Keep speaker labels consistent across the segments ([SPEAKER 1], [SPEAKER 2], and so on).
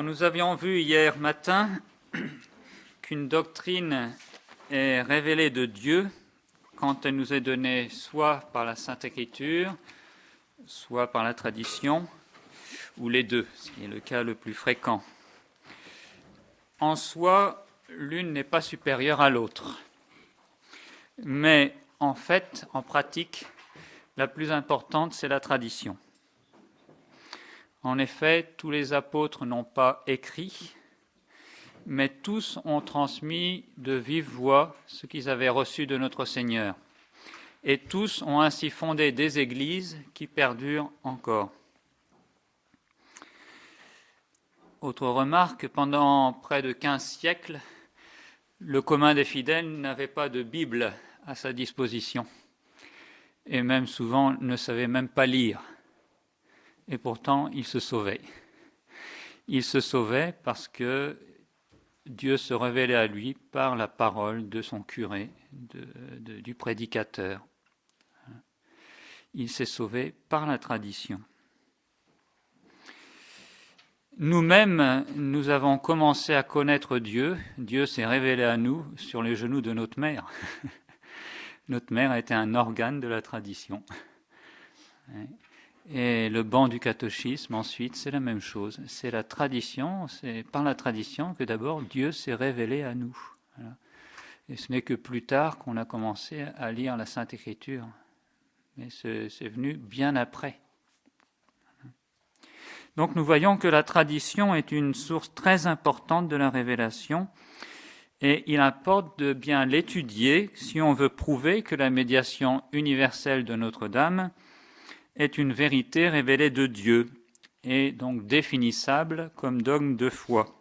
[SPEAKER 1] Alors nous avions vu hier matin qu'une doctrine est révélée de Dieu quand elle nous est donnée soit par la Sainte Écriture, soit par la tradition, ou les deux, ce qui est le cas le plus fréquent. En soi, l'une n'est pas supérieure à l'autre. Mais en fait, en pratique, la plus importante, c'est la tradition. En effet, tous les apôtres n'ont pas écrit, mais tous ont transmis de vive voix ce qu'ils avaient reçu de notre Seigneur. Et tous ont ainsi fondé des églises qui perdurent encore. Autre remarque, pendant près de 15 siècles, le commun des fidèles n'avait pas de Bible à sa disposition, et même souvent ne savait même pas lire. Et pourtant, il se sauvait. Il se sauvait parce que Dieu se révélait à lui par la parole de son curé, du prédicateur. Il s'est sauvé par la tradition. Nous-mêmes, nous avons commencé à connaître Dieu. Dieu s'est révélé à nous sur les genoux de notre mère. Notre mère était un organe de la tradition. Et le banc du catéchisme, ensuite, c'est la même chose. C'est la tradition, c'est par la tradition que d'abord Dieu s'est révélé à nous. Voilà. Et ce n'est que plus tard qu'on a commencé à lire la Sainte Écriture. Mais c'est venu bien après. Donc nous voyons que la tradition est une source très importante de la révélation et il importe de bien l'étudier si on veut prouver que la médiation universelle de Notre-Dame est une vérité révélée de Dieu et donc définissable comme dogme de foi.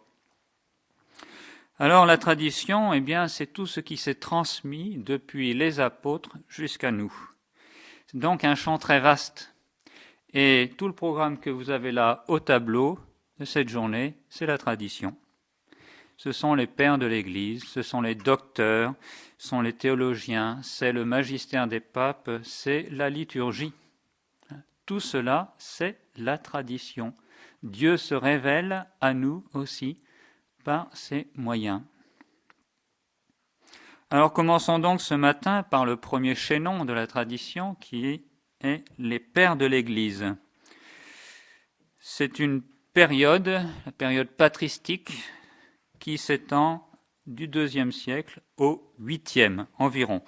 [SPEAKER 1] Alors la tradition, c'est tout ce qui s'est transmis depuis les apôtres jusqu'à nous. C'est donc un champ très vaste. Et tout le programme que vous avez là au tableau de cette journée, c'est la tradition. Ce sont les pères de l'Église, ce sont les docteurs, ce sont les théologiens, c'est le magistère des papes, c'est la liturgie. Tout cela, c'est la tradition. Dieu se révèle à nous aussi par ces moyens. Alors commençons donc ce matin par le premier chaînon de la tradition qui est les pères de l'Église. C'est une période, la période patristique, qui s'étend du IIe siècle au 8e environ.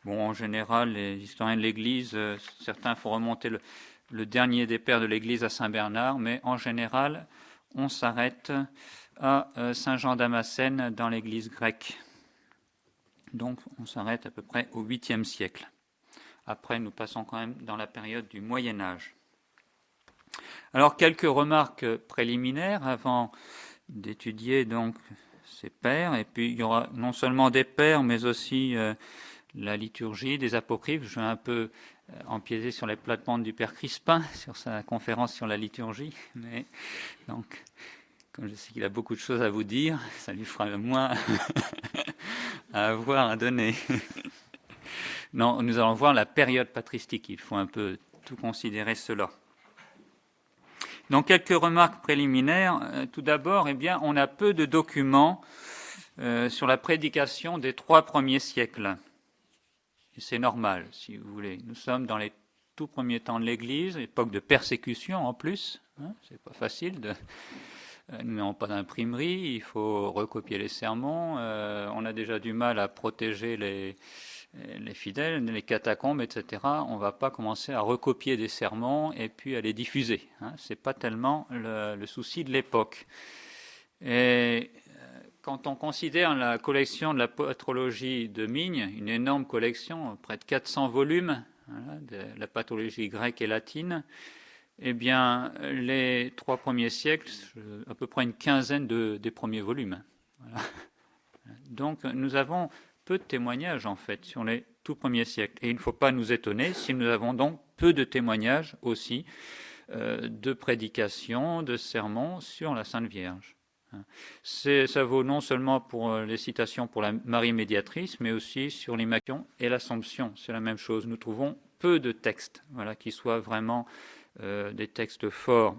[SPEAKER 1] Bon, en général, les historiens de l'Église, certains font remonter le dernier des pères de l'Église à Saint Bernard, mais en général, on s'arrête à Saint Jean Damascène dans l'Église grecque. Donc, on s'arrête à peu près au 8e siècle. Après, nous passons quand même dans la période du Moyen Âge. Alors, quelques remarques préliminaires avant d'étudier donc ces pères. Et puis, il y aura non seulement des pères, mais aussi la liturgie, des apocryphes. Je vais un peu empiéter sur les plates-bandes du père Crispin, sur sa conférence sur la liturgie. Mais donc, comme je sais qu'il a beaucoup de choses à vous dire, ça lui fera moins à avoir à donner. Non, nous allons voir la période patristique. Il faut un peu tout considérer cela. Donc, quelques remarques préliminaires. Tout d'abord, on a peu de documents sur la prédication des 3 premiers siècles. Et c'est normal, si vous voulez. Nous sommes dans les tout premiers temps de l'Église, époque de persécution en plus. C'est pas facile de... Nous n'avons pas d'imprimerie, il faut recopier les sermons. On a déjà du mal à protéger les fidèles, les catacombes, etc. On ne va pas commencer à recopier des sermons et puis à les diffuser. Ce n'est pas tellement le souci de l'époque. Et quand on considère la collection de la patrologie de Migne, une énorme collection, près de 400 volumes, de la patrologie grecque et latine, les 3 premiers siècles, à peu près une quinzaine des premiers volumes. Voilà. Donc nous avons peu de témoignages en fait sur les tout premiers siècles. Et il ne faut pas nous étonner si nous avons donc peu de témoignages aussi de prédications, de sermons sur la Sainte Vierge. Ça vaut non seulement pour les citations pour la Marie médiatrice, mais aussi sur l'Immaculée et l'Assomption. C'est la même chose. Nous trouvons peu de textes qui soient vraiment des textes forts.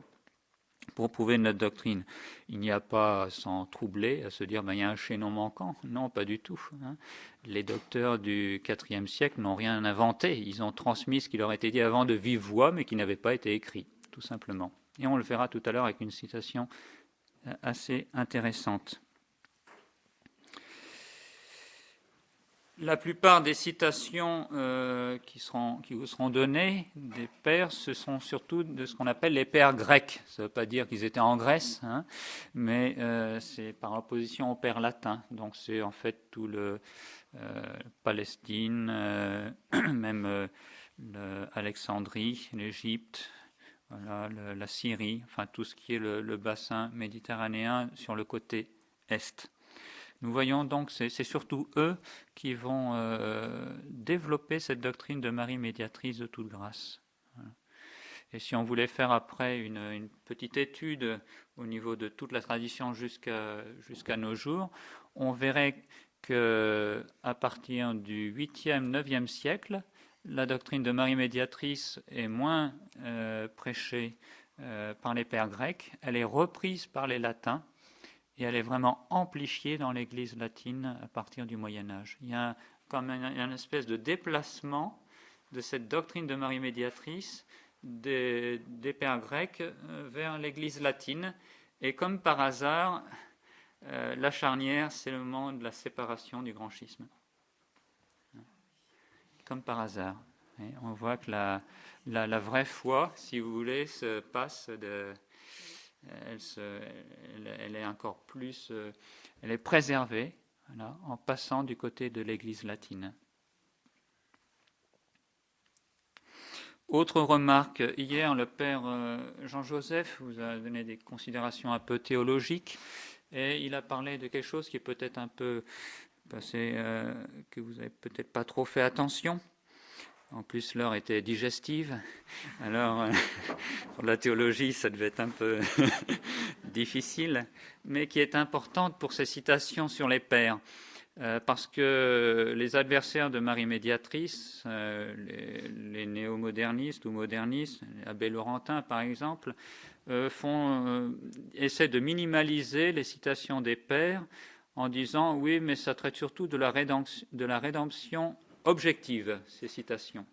[SPEAKER 1] pour prouver notre doctrine. Il n'y a pas à s'en troubler, à se dire il y a un chaînon manquant. Non, pas du tout. Les docteurs du IVe siècle n'ont rien inventé. Ils ont transmis ce qui leur était dit avant de vive voix, mais qui n'avait pas été écrit, tout simplement. Et on le verra tout à l'heure avec une citation assez intéressante. La plupart des citations qui vous seront données des pères, ce sont surtout de ce qu'on appelle les pères grecs. Ça ne veut pas dire qu'ils étaient en Grèce, mais c'est par opposition aux pères latins. Donc c'est en fait tout le Palestine, même Alexandrie, l'Égypte, voilà, la Syrie, enfin tout ce qui est le bassin méditerranéen sur le côté est. Nous voyons donc, c'est surtout eux qui vont développer cette doctrine de Marie médiatrice de toute grâce. Et si on voulait faire après une petite étude au niveau de toute la tradition jusqu'à nos jours, on verrait qu'à partir du 8e, 9e siècle, la doctrine de Marie médiatrice est moins prêchée par les pères grecs, elle est reprise par les latins, et elle est vraiment amplifiée dans l'Église latine à partir du Moyen-Âge. Il y a comme une espèce de déplacement de cette doctrine de Marie médiatrice des pères grecs vers l'Église latine. Et comme par hasard, la charnière, c'est le moment de la séparation du grand schisme. Comme par hasard. Et on voit que la vraie foi, si vous voulez, se passe de... Elle est encore plus, elle est préservée, voilà, en passant du côté de l'Église latine. Autre remarque, hier le père Jean-Joseph vous a donné des considérations un peu théologiques et il a parlé de quelque chose qui est peut-être un peu passé, que vous n'avez peut-être pas trop fait attention. En plus, l'heure était digestive. Alors, pour la théologie, ça devait être un peu difficile, mais qui est importante pour ces citations sur les pères. Parce que les adversaires de Marie médiatrice, les néo-modernistes ou modernistes, Abbé Laurentin par exemple, essaient de minimaliser les citations des pères en disant oui, mais ça traite surtout de la rédemption objective, ces citations.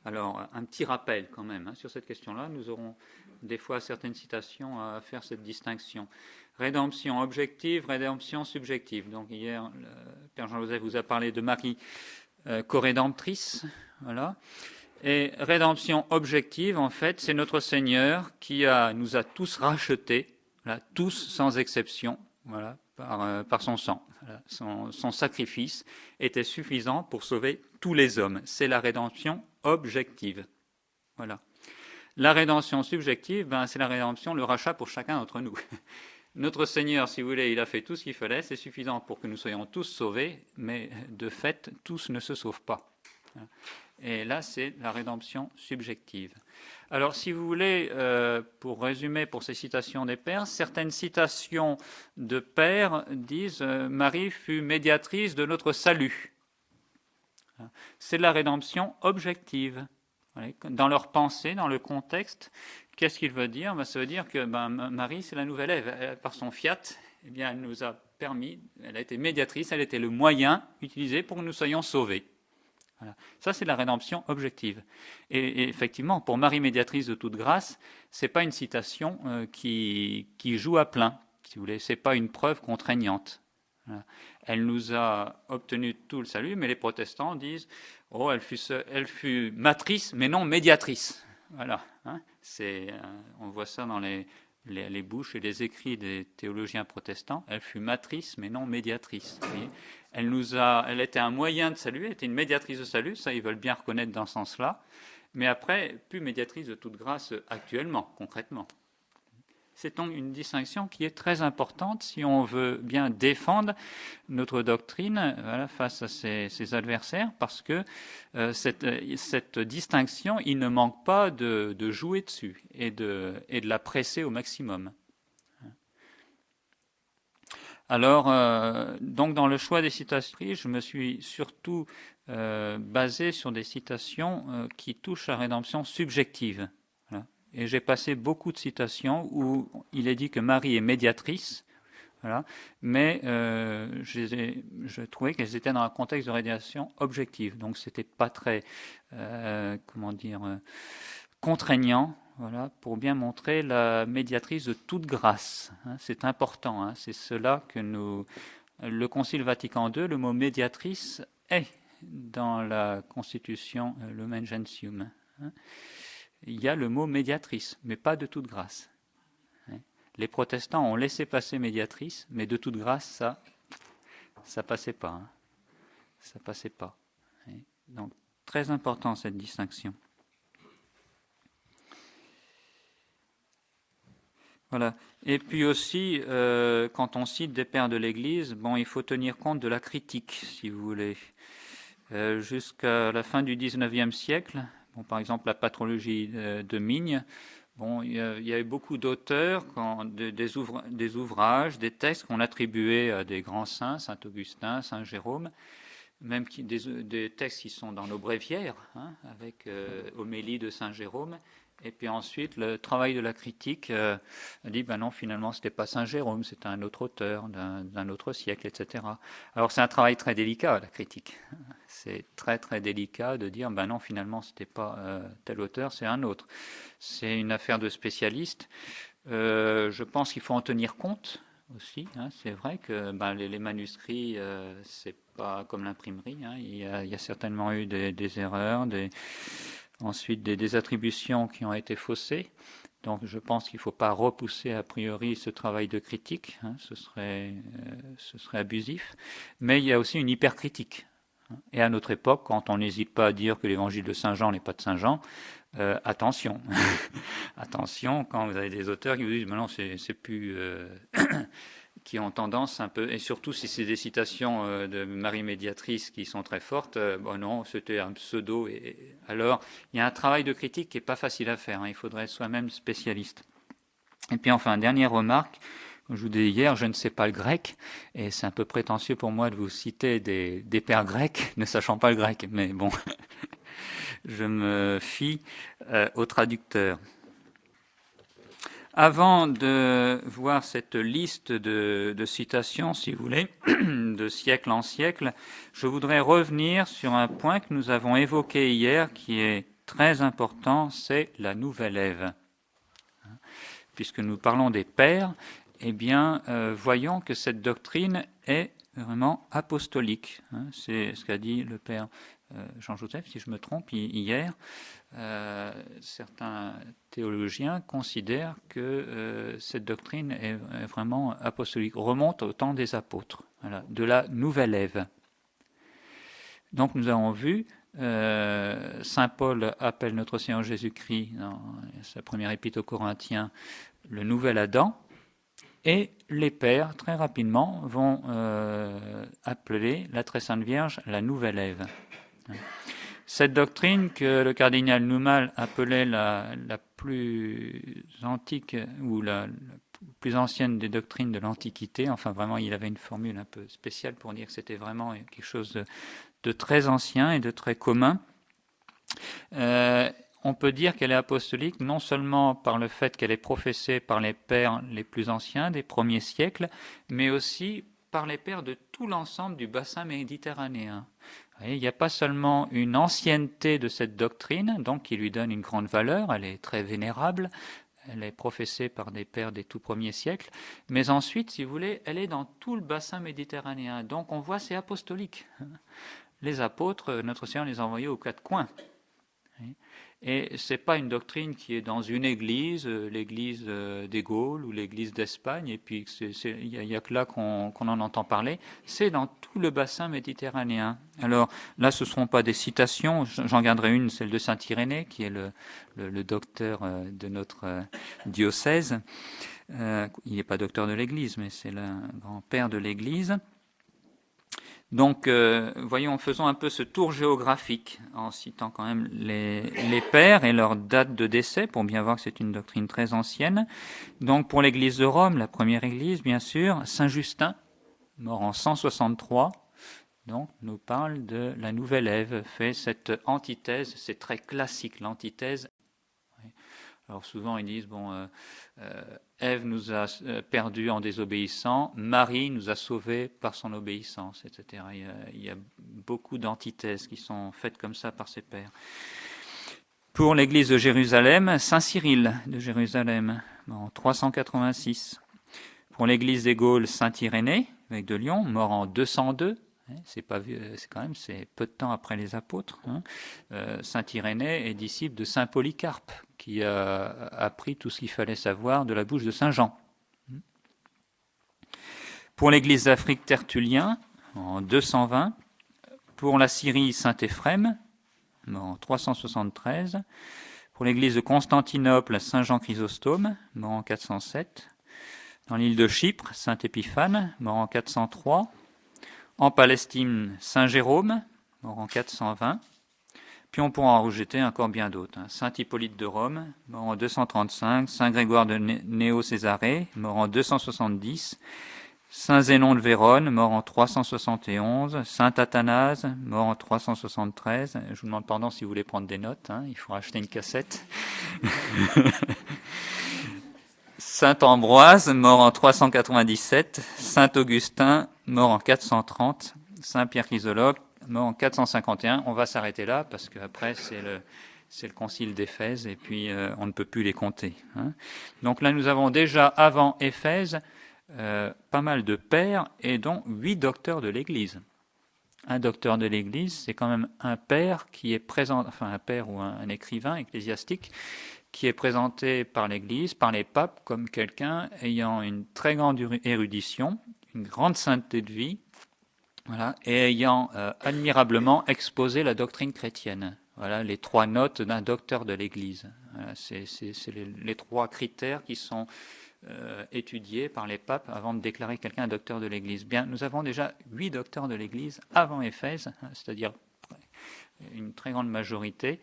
[SPEAKER 1] Alors, un petit rappel quand même sur cette question-là. Nous aurons des fois certaines citations à faire cette distinction. Rédemption objective, rédemption subjective. Donc hier, le Père Jean-Joseph vous a parlé de Marie corédemptrice. Voilà. Et rédemption objective, en fait, c'est notre Seigneur qui nous a tous rachetés, voilà, tous sans exception, voilà, par son sang. Voilà, son sacrifice était suffisant pour sauver tous les hommes. C'est la rédemption objective. Voilà. La rédemption subjective, c'est la rédemption, le rachat pour chacun d'entre nous. Notre Seigneur, si vous voulez, il a fait tout ce qu'il fallait, c'est suffisant pour que nous soyons tous sauvés, mais de fait, tous ne se sauvent pas. Et là, c'est la rédemption subjective. Alors, si vous voulez, pour résumer pour ces citations des pères, certaines citations de pères disent « Marie fut médiatrice de notre salut ». C'est la rédemption objective. Dans leur pensée, dans le contexte, qu'est-ce qu'il veut dire ? Ça veut dire que Marie, c'est la nouvelle Ève. Par son fiat, elle nous a permis, elle a été médiatrice, elle était le moyen utilisé pour que nous soyons sauvés. Voilà. Ça, c'est la rédemption objective. Et effectivement, pour Marie médiatrice de toute grâce, c'est pas une citation qui joue à plein, si vous voulez. C'est pas une preuve contraignante. Voilà. Elle nous a obtenu tout le salut, mais les protestants disent « Oh, elle fut matrice, mais non médiatrice. » Voilà. On voit ça dans les bouches et les écrits des théologiens protestants. Elle fut matrice, mais non médiatrice. Vous voyez, elle était un moyen de salut, elle était une médiatrice de salut, ça ils veulent bien reconnaître dans ce sens-là, mais après, plus médiatrice de toute grâce actuellement, concrètement. C'est donc une distinction qui est très importante si on veut bien défendre notre doctrine face à ses adversaires, parce que cette distinction, il ne manque pas de jouer dessus et de la presser au maximum. Alors, donc dans le choix des citations, je me suis surtout basé sur des citations qui touchent à la rédemption subjective. Voilà. Et j'ai passé beaucoup de citations où il est dit que Marie est médiatrice, voilà, mais je trouvais qu'elles étaient dans un contexte de rédaction objective, donc c'était pas très, contraignant, voilà, pour bien montrer la médiatrice de toute grâce. Hein, c'est important, hein, c'est cela que le Concile Vatican II, le mot médiatrice est dans la Constitution Lumen Gentium. Hein. Il y a le mot médiatrice, mais pas de toute grâce. Les protestants ont laissé passer médiatrice, mais de toute grâce, ça passait pas. Hein. Ça passait pas. Donc, très important cette distinction. Voilà. Et puis aussi, quand on cite des pères de l'Église, bon, il faut tenir compte de la critique, si vous voulez. Jusqu'à la fin du XIXe siècle, bon, par exemple la patrologie de Migne, bon, il y a eu beaucoup d'auteurs, des ouvrages, des textes qu'on attribuait à des grands saints, Saint Augustin, Saint Jérôme, même des textes qui sont dans nos bréviaires, hein, avec Homélie de Saint Jérôme. Et puis ensuite, le travail de la critique a dit, ben non, finalement, c'était pas Saint Jérôme, c'était un autre auteur d'un autre siècle, etc. Alors c'est un travail très délicat, la critique. C'est très très délicat de dire, ben non, finalement, c'était pas tel auteur, c'est un autre. C'est une affaire de spécialistes. Je pense qu'il faut en tenir compte aussi. Hein. C'est vrai que ben, les manuscrits, c'est pas comme l'imprimerie. Hein. Il y a certainement eu des erreurs, ensuite des attributions qui ont été faussées. Donc je pense qu'il ne faut pas repousser a priori ce travail de critique, hein, ce serait abusif. Mais il y a aussi une hypercritique. Et à notre époque, quand on n'hésite pas à dire que l'évangile de Saint Jean n'est pas de Saint Jean, attention. Attention, quand vous avez des auteurs qui vous disent maintenant c'est plus qui ont tendance un peu, et surtout si c'est des citations de Marie Médiatrice qui sont très fortes, bon non, c'était un pseudo. Alors, il y a un travail de critique qui n'est pas facile à faire, hein, il faudrait être soi-même spécialiste. Et puis enfin, dernière remarque, comme je vous disais hier, je ne sais pas le grec, et c'est un peu prétentieux pour moi de vous citer des pères grecs, ne sachant pas le grec, mais bon, je me fie au traducteur. Avant de voir cette liste de citations, si vous voulez, de siècle en siècle, je voudrais revenir sur un point que nous avons évoqué hier, qui est très important, c'est la nouvelle Ève. Puisque nous parlons des pères, eh bien, voyons que cette doctrine est vraiment apostolique. C'est ce qu'a dit le père Jean-Joseph, si je me trompe, hier. Certains théologiens considèrent que cette doctrine est vraiment apostolique, remonte au temps des apôtres, voilà, de la nouvelle Ève. Donc nous avons vu, Saint Paul appelle notre Seigneur Jésus-Christ, dans sa première épître aux Corinthiens, le nouvel Adam, et les pères, très rapidement, vont appeler la Très Sainte Vierge la nouvelle Ève. Cette doctrine que le cardinal Newman appelait la plus antique ou la plus ancienne des doctrines de l'Antiquité, enfin vraiment il avait une formule un peu spéciale pour dire que c'était vraiment quelque chose de très ancien et de très commun. On peut dire qu'elle est apostolique non seulement par le fait qu'elle est professée par les pères les plus anciens des premiers siècles, mais aussi par les pères de tout l'ensemble du bassin méditerranéen. Il n'y a pas seulement une ancienneté de cette doctrine, donc qui lui donne une grande valeur, elle est très vénérable, elle est professée par des pères des tout premiers siècles, mais ensuite, si vous voulez, elle est dans tout le bassin méditerranéen. Donc on voit, c'est apostolique. Les apôtres, notre Seigneur les a envoyés aux quatre coins. Et ce n'est pas une doctrine qui est dans une église, l'église des Gaules ou l'église d'Espagne, et puis il n'y a que là qu'on en entend parler, c'est dans tout le bassin méditerranéen. Alors là, ce ne seront pas des citations, j'en garderai une, celle de Saint Irénée, qui est le docteur de notre diocèse. Il n'est pas docteur de l'église, mais c'est le grand-père de l'église. Donc, voyons, faisons un peu ce tour géographique en citant quand même les pères et leur date de décès pour bien voir que c'est une doctrine très ancienne. Donc, pour l'Église de Rome, la première Église, bien sûr, Saint Justin, mort en 163, donc nous parle de la nouvelle Ève, fait cette antithèse, c'est très classique l'antithèse. Alors souvent ils disent, Ève nous a perdus en désobéissant, Marie nous a sauvés par son obéissance, etc. Il y a beaucoup d'antithèses qui sont faites comme ça par ces pères. Pour l'église de Jérusalem, Saint Cyril de Jérusalem, en 386. Pour l'église des Gaules, Saint Irénée, évêque de Lyon, mort en 202. C'est peu de temps après les apôtres. Saint Irénée est disciple de Saint Polycarpe, qui a appris tout ce qu'il fallait savoir de la bouche de Saint Jean. Pour l'église d'Afrique, Tertullien, en 220. Pour la Syrie, Saint Éphrem, mort en 373. Pour l'église de Constantinople, Saint Jean Chrysostome, mort en 407. Dans l'île de Chypre, Saint Épiphane, mort en 403. En Palestine, Saint Jérôme, mort en 420. Puis on pourra en rejeter encore bien d'autres. Saint Hippolyte de Rome, mort en 235. Saint Grégoire de Néo-Césarée, mort en 270. Saint Zénon de Vérone, mort en 371. Saint Athanase, mort en 373. Je vous demande pardon si vous voulez prendre des notes. Il faut acheter une cassette. Saint Ambroise, mort en 397, Saint Augustin, mort en 430, Saint Pierre Chrysologue, mort en 451. On va s'arrêter là parce qu'après c'est le concile d'Éphèse et puis on ne peut plus les compter. Donc là nous avons déjà avant Éphèse pas mal de pères et dont 8 docteurs de l'Église. Un docteur de l'Église, c'est quand même un père qui est présent, enfin un père ou un écrivain ecclésiastique qui est présenté par l'Église, par les papes, comme quelqu'un ayant une très grande érudition, une grande sainteté de vie, et ayant admirablement exposé la doctrine chrétienne. Voilà les 3 notes d'un docteur de l'Église. Voilà, c'est les 3 critères qui sont étudiés par les papes avant de déclarer quelqu'un un docteur de l'Église. Bien, nous avons déjà 8 docteurs de l'Église avant Éphèse, c'est-à-dire une très grande majorité,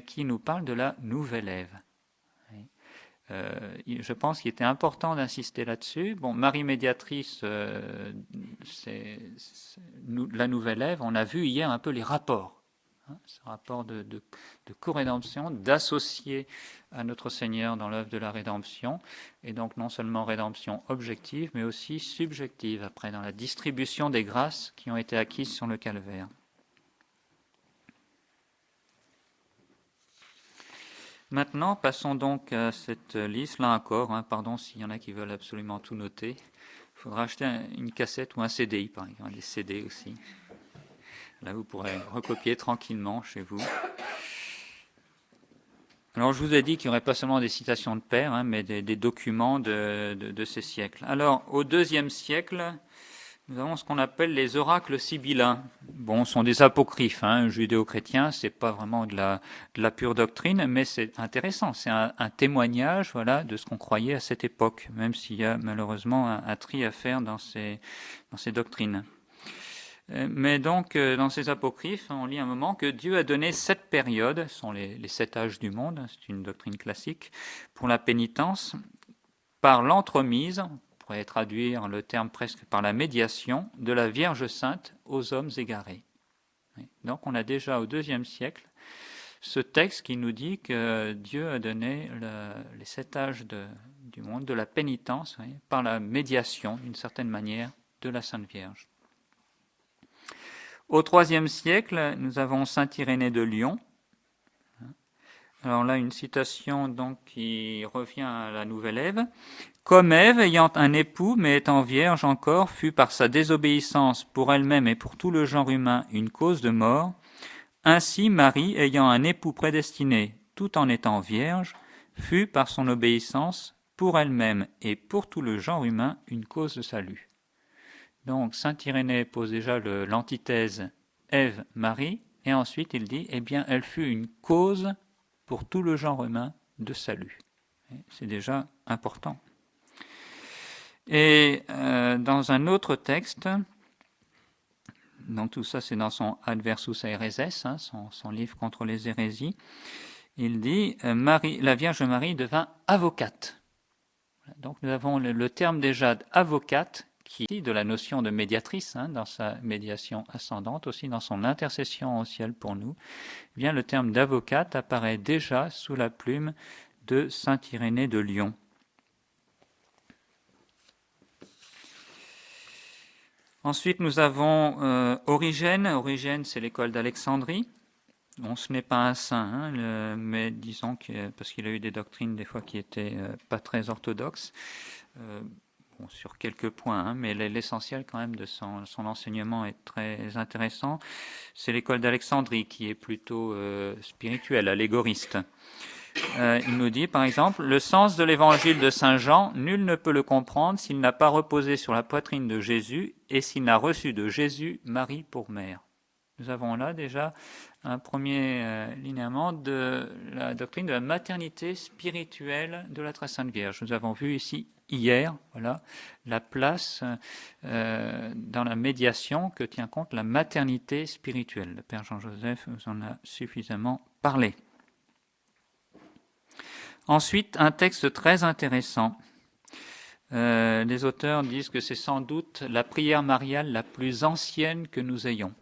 [SPEAKER 1] qui nous parle de la nouvelle Ève. Je pense qu'il était important d'insister là-dessus. Marie médiatrice, la nouvelle Ève, on a vu hier un peu les rapports. Ce rapport de co-rédemption, d'associer à notre Seigneur dans l'œuvre de la rédemption, et donc non seulement rédemption objective, mais aussi subjective, après dans la distribution des grâces qui ont été acquises sur le calvaire. Maintenant, passons donc à cette liste. Là encore, pardon s'il y en a qui veulent absolument tout noter. Il faudra acheter une cassette ou un CDI, par exemple, des CD aussi. Là, vous pourrez recopier tranquillement chez vous. Alors, je vous ai dit qu'il n'y aurait pas seulement des citations de pères, mais des documents de ces siècles. Alors, au IIe siècle, nous avons ce qu'on appelle les oracles sibyllins. Ce sont des apocryphes, judéo-chrétiens, c'est pas vraiment de la pure doctrine, mais c'est intéressant, c'est un témoignage, de ce qu'on croyait à cette époque, même s'il y a malheureusement un tri à faire dans ces doctrines. Mais donc, dans ces apocryphes, on lit un moment que Dieu a donné 7 périodes, ce sont les 7 âges du monde, c'est une doctrine classique, pour la pénitence, par l'entremise, on pourrait traduire le terme presque par la médiation, de la Vierge Sainte aux hommes égarés. Donc on a déjà au IIe siècle ce texte qui nous dit que Dieu a donné les 7 âges du monde, de la pénitence, par la médiation, d'une certaine manière, de la Sainte Vierge. Au IIIe siècle, nous avons Saint Irénée de Lyon. Alors là, une citation donc qui revient à la nouvelle Ève. Comme Ève, ayant un époux, mais étant vierge encore, fut par sa désobéissance pour elle-même et pour tout le genre humain une cause de mort, ainsi Marie, ayant un époux prédestiné, tout en étant vierge, fut par son obéissance pour elle-même et pour tout le genre humain une cause de salut. Donc saint Irénée pose déjà l'antithèse Ève-Marie, et ensuite il dit, elle fut une cause pour tout le genre humain de salut. C'est déjà important. Et dans un autre texte, donc tout ça c'est dans son Adversus Aereses, son livre contre les hérésies, il dit la Vierge Marie devint avocate. Donc nous avons le terme déjà d'avocate qui est de la notion de médiatrice, dans sa médiation ascendante, aussi dans son intercession au ciel pour nous. Le terme d'avocate apparaît déjà sous la plume de saint Irénée de Lyon. Ensuite, nous avons Origène. Origène, c'est l'école d'Alexandrie. Bon, ce n'est pas un saint, mais disons que parce qu'il a eu des doctrines des fois qui étaient pas très orthodoxes, bon, sur quelques points, mais l'essentiel quand même de son enseignement est très intéressant. C'est l'école d'Alexandrie qui est plutôt spirituelle, allégoriste. Il nous dit, par exemple, le sens de l'évangile de Saint Jean, nul ne peut le comprendre s'il n'a pas reposé sur la poitrine de Jésus et s'il n'a reçu de Jésus Marie pour mère. Nous avons là déjà un premier linéament de la doctrine de la maternité spirituelle de la Très Sainte Vierge. Nous avons vu ici hier, voilà, la place dans la médiation que tient compte la maternité spirituelle. Le Père Jean-Joseph nous en a suffisamment parlé. Ensuite, un texte très intéressant. Les auteurs disent que c'est sans doute la prière mariale la plus ancienne que nous ayons.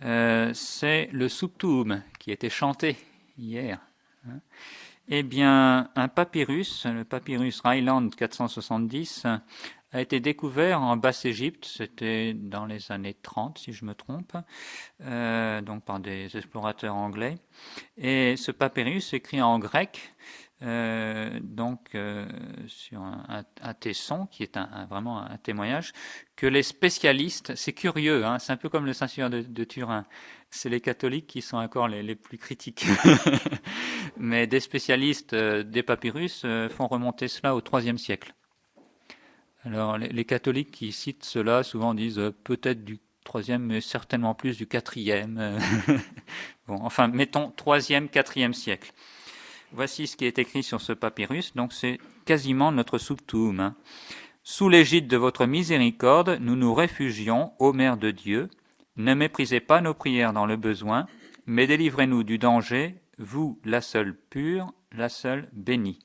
[SPEAKER 1] C'est le Suptuum qui était chanté hier. Eh bien, un papyrus, le papyrus Ryland 470, a été découvert en Basse-Égypte, c'était dans les années 30 si je me trompe, donc par des explorateurs anglais. Et ce papyrus écrit en grec, sur un tesson qui est vraiment un témoignage que les spécialistes, c'est curieux, c'est un peu comme le Saint-Cyr de Turin, c'est les catholiques qui sont encore les plus critiques, mais des spécialistes des papyrus font remonter cela au IIIe siècle. Alors les catholiques qui citent cela souvent disent peut-être du IIIe, mais certainement plus du IVe. Bon, enfin, mettons IIIe, IVe siècle. Voici ce qui est écrit sur ce papyrus, donc c'est quasiment notre Suptuum. Sous l'égide de votre miséricorde, nous nous réfugions, ô Mère de Dieu. Ne méprisez pas nos prières dans le besoin, mais délivrez-nous du danger, vous, la seule pure, la seule bénie.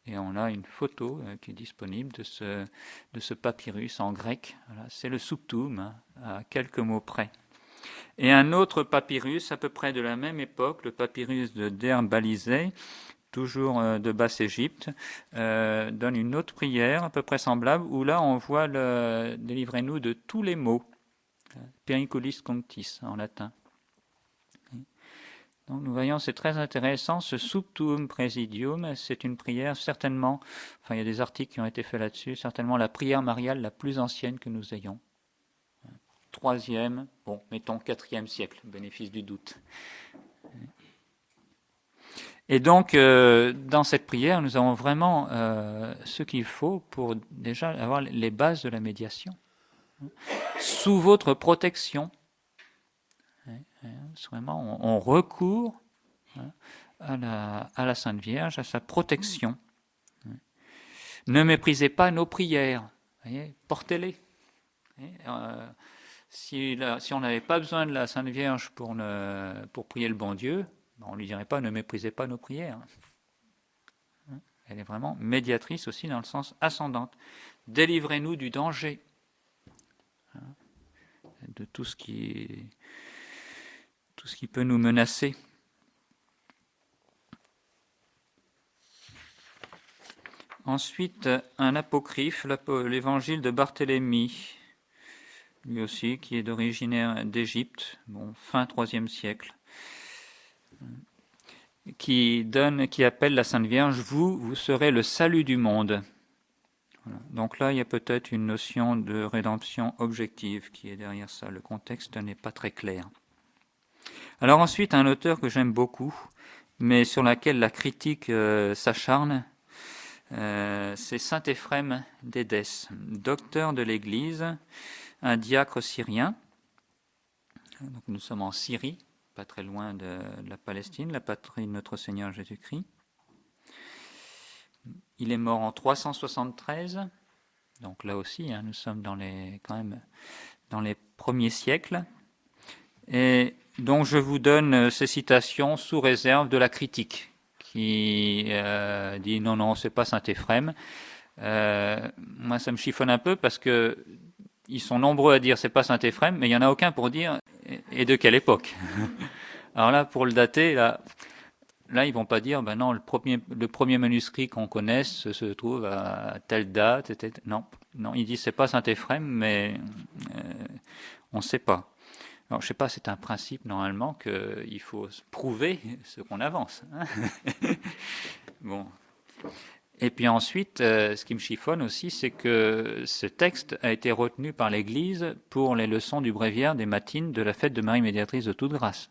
[SPEAKER 1] Et on a une photo qui est disponible de ce papyrus en grec. Voilà, c'est le Suptuum, à quelques mots près. Et un autre papyrus, à peu près de la même époque, le papyrus de Derbalizet, toujours de Basse-Égypte, donne une autre prière à peu près semblable, où là on voit le « délivrez-nous de tous les maux », periculis contis en latin. Donc nous voyons, c'est très intéressant, ce Suptuum Praesidium, c'est une prière certainement, enfin il y a des articles qui ont été faits là-dessus, certainement la prière mariale la plus ancienne que nous ayons. IIIe, bon, mettons IVe siècle, bénéfice du doute. Et donc, dans cette prière, nous avons vraiment ce qu'il faut pour déjà avoir les bases de la médiation. Sous votre protection, vraiment, on recourt à la Sainte Vierge, à sa protection. Ne méprisez pas nos prières, voyez, portez-les. Si on n'avait pas besoin de la Sainte Vierge pour prier le bon Dieu, on ne lui dirait pas ne méprisez pas nos prières. Elle est vraiment médiatrice aussi dans le sens ascendant. Délivrez-nous du danger, de tout ce qui peut nous menacer. Ensuite, un apocryphe, l'évangile de Barthélemy, lui aussi, qui est d'origine d'Égypte, fin IIIe siècle, qui appelle la Sainte Vierge, vous serez le salut du monde. Voilà. Donc là, il y a peut-être une notion de rédemption objective qui est derrière ça. Le contexte n'est pas très clair. Alors ensuite, un auteur que j'aime beaucoup, mais sur laquelle la critique s'acharne, c'est saint Éphrem d'Édesse, docteur de l'Église, un diacre syrien. Donc nous sommes en Syrie, pas très loin de la Palestine, la patrie de notre Seigneur Jésus-Christ. Il est mort en 373, donc là aussi, nous sommes quand même dans les premiers siècles. Et donc je vous donne ces citations sous réserve de la critique, qui dit non, c'est pas saint Éphrem. Moi, ça me chiffonne un peu parce que ils sont nombreux à dire c'est pas saint Éphrem, mais il y en a aucun pour dire et de quelle époque. Alors là, pour le dater, là, là, ils vont pas dire, ben non, le premier manuscrit qu'on connaisse se trouve à telle date, etc. Non, non, ils disent c'est pas Saint-Éphrem, mais on ne sait pas. Alors, je sais pas, c'est un principe normalement qu'il faut prouver ce qu'on avance. Hein. Bon. Et puis ensuite, ce qui me chiffonne aussi, c'est que ce texte a été retenu par l'Église pour les leçons du bréviaire des matines de la fête de Marie médiatrice de toute grâce.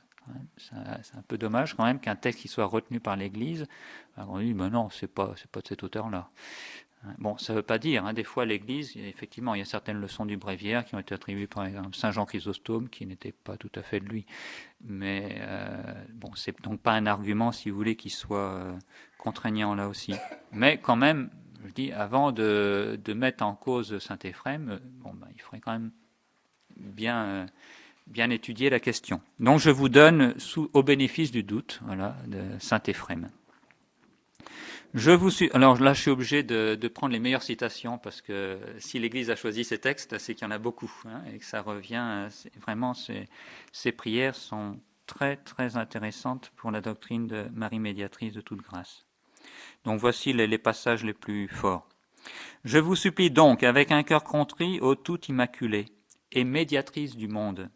[SPEAKER 1] C'est un peu dommage quand même qu'un texte qui soit retenu par l'Église, on dit ben non, c'est pas de cet auteur-là. Bon, ça ne veut pas dire. Hein, des fois, l'Église, effectivement, il y a certaines leçons du bréviaire qui ont été attribuées, par exemple, Saint Jean Chrysostome, qui n'était pas tout à fait de lui. Mais bon, c'est donc pas un argument, si vous voulez, qui soit contraignant là aussi. Mais quand même, je dis, avant de mettre en cause Saint-Éphrem, bon, ben, il faudrait quand même bien étudier la question. Donc, je vous donne, au bénéfice du doute, voilà, de Saint-Éphrem. Alors là, je suis obligé de prendre les meilleures citations parce que si l'Église a choisi ces textes, c'est qu'il y en a beaucoup hein, et que ça revient. Vraiment, ces prières sont très très intéressantes pour la doctrine de Marie médiatrice de toute grâce. Donc voici les passages les plus forts. Je vous supplie donc, avec un cœur contrit, ô tout immaculé et médiatrice du monde,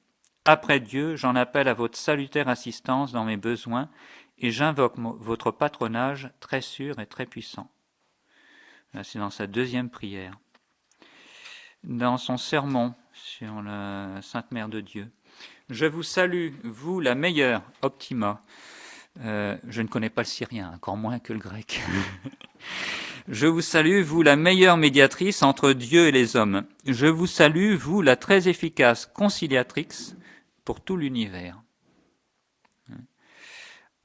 [SPEAKER 1] après Dieu, j'en appelle à votre salutaire assistance dans mes besoins et j'invoque votre patronage très sûr et très puissant. Là, c'est dans sa deuxième prière. Dans son sermon sur la Sainte Mère de Dieu. Je vous salue, vous la meilleure, Optima. Je ne connais pas le syrien, encore moins que le grec. Je vous salue, vous la meilleure médiatrice entre Dieu et les hommes. Je vous salue, vous la très efficace conciliatrix pour tout l'univers.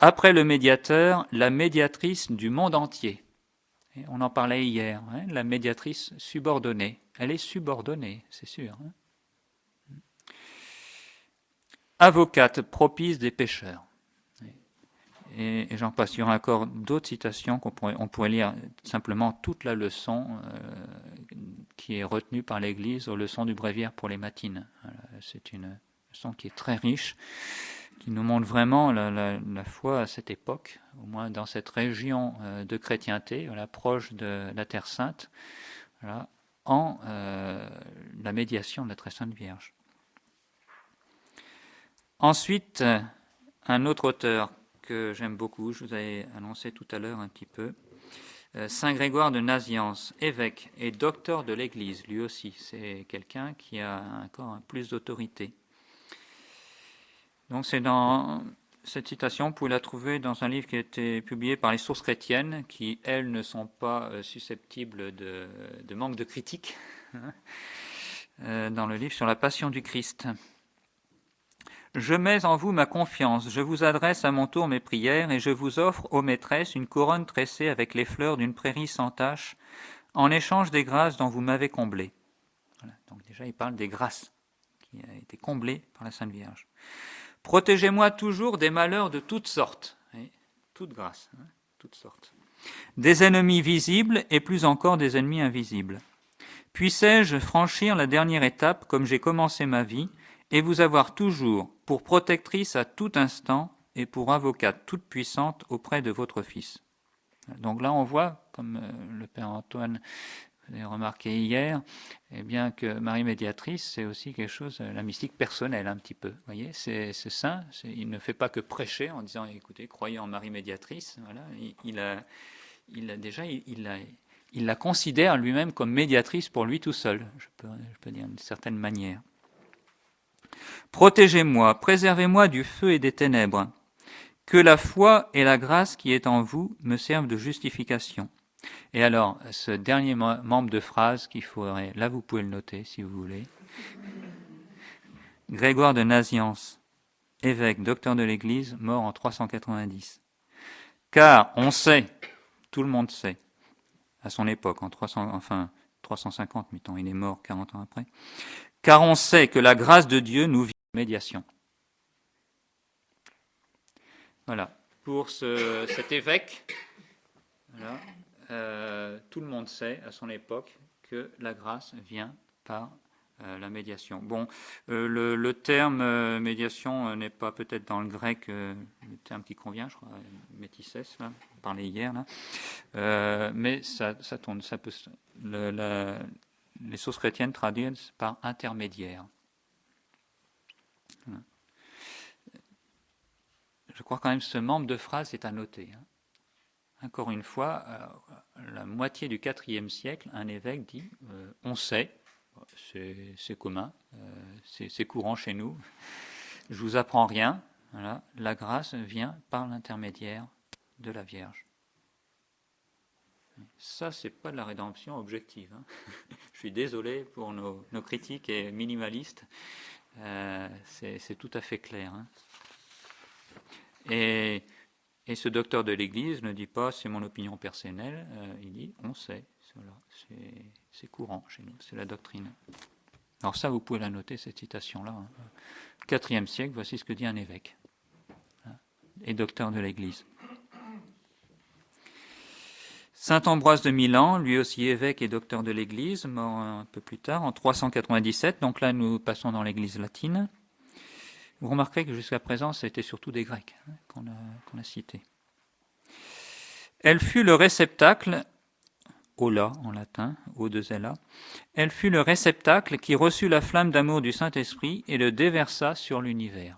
[SPEAKER 1] Après le médiateur, la médiatrice du monde entier. Et on en parlait hier, hein, la médiatrice subordonnée. Elle est subordonnée, c'est sûr. Hein. Avocate propice des pécheurs. Et j'en passe. Il y aura encore d'autres citations on pourrait lire simplement toute la leçon qui est retenue par l'Église aux leçons du bréviaire pour les matines. Voilà, c'est une leçon qui est très riche, qui nous montre vraiment la foi à cette époque, au moins dans cette région de chrétienté, voilà, proche de la Terre Sainte, voilà, en la médiation de la Très Sainte Vierge. Ensuite, un autre auteur que j'aime beaucoup, je vous avais annoncé tout à l'heure un petit peu, Saint Grégoire de Nazianze, évêque et docteur de l'Église, lui aussi, c'est quelqu'un qui a encore plus d'autorité. Donc c'est dans cette citation, vous pouvez la trouver dans un livre qui a été publié par les Sources chrétiennes, qui, elles, ne sont pas susceptibles de manque de critique, dans le livre sur la Passion du Christ. Je mets en vous ma confiance, je vous adresse à mon tour mes prières, et je vous offre, ô maîtresse, une couronne tressée avec les fleurs d'une prairie sans tache, en échange des grâces dont vous m'avez comblé. Voilà, donc déjà, il parle des grâces qui ont été comblées par la Sainte Vierge. Protégez-moi toujours des malheurs de toutes sortes, toutes grâces, toutes sortes, des ennemis visibles et plus encore des ennemis invisibles. Puissais-je franchir la dernière étape comme j'ai commencé ma vie, et vous avoir toujours pour protectrice à tout instant et pour avocate toute puissante auprès de votre Fils. Donc là, on voit, comme le Père Antoine l'avait remarqué hier, eh bien que Marie médiatrice, c'est aussi quelque chose, la mystique personnelle un petit peu. Vous voyez, c'est saint, il ne fait pas que prêcher en disant, écoutez, croyez en Marie médiatrice. Voilà, il la considère lui-même comme médiatrice pour lui tout seul, je peux dire d'une certaine manière. Protégez-moi, préservez-moi du feu et des ténèbres. Que la foi et la grâce qui est en vous me servent de justification. Et alors, ce dernier membre de phrase qu'il faudrait, là vous pouvez le noter si vous voulez. Grégoire de Nazianze, évêque, docteur de l'Église, mort en 390. Car on sait, tout le monde sait, à son époque, en 350, mettons, il est mort 40 ans après, car on sait que la grâce de Dieu nous vient de médiation. Voilà, pour cet évêque, voilà, tout le monde sait à son époque que la grâce vient par la médiation. Bon, le terme médiation n'est pas peut-être dans le grec le terme qui convient, je crois, métissesse, là, on parlait hier, là. Mais ça tourne, ça peut. Les sources chrétiennes traduisent par intermédiaire. Voilà. Je crois quand même que ce membre de phrase est à noter. Hein. Encore une fois, la moitié du IVe siècle, un évêque dit on sait, c'est commun, c'est courant chez nous, je vous apprends rien, voilà, la grâce vient par l'intermédiaire de la Vierge. Ça, c'est pas de la rédemption objective. Hein. Je suis désolé pour nos critiques et minimalistes, c'est tout à fait clair. Hein. Et ce docteur de l'Église ne dit pas c'est mon opinion personnelle, il dit on sait, c'est courant chez nous, c'est la doctrine. Alors ça, vous pouvez la noter, cette citation-là. Hein. IVe siècle, voici ce que dit un évêque et docteur de l'Église. Saint Ambroise de Milan, lui aussi évêque et docteur de l'Église, mort un peu plus tard, en 397, donc là nous passons dans l'Église latine. Vous remarquerez que jusqu'à présent, c'était surtout des Grecs qu'on a cités. Elle fut le réceptacle, Ola en latin, O2LA, elle fut le réceptacle qui reçut la flamme d'amour du Saint-Esprit et le déversa sur l'univers.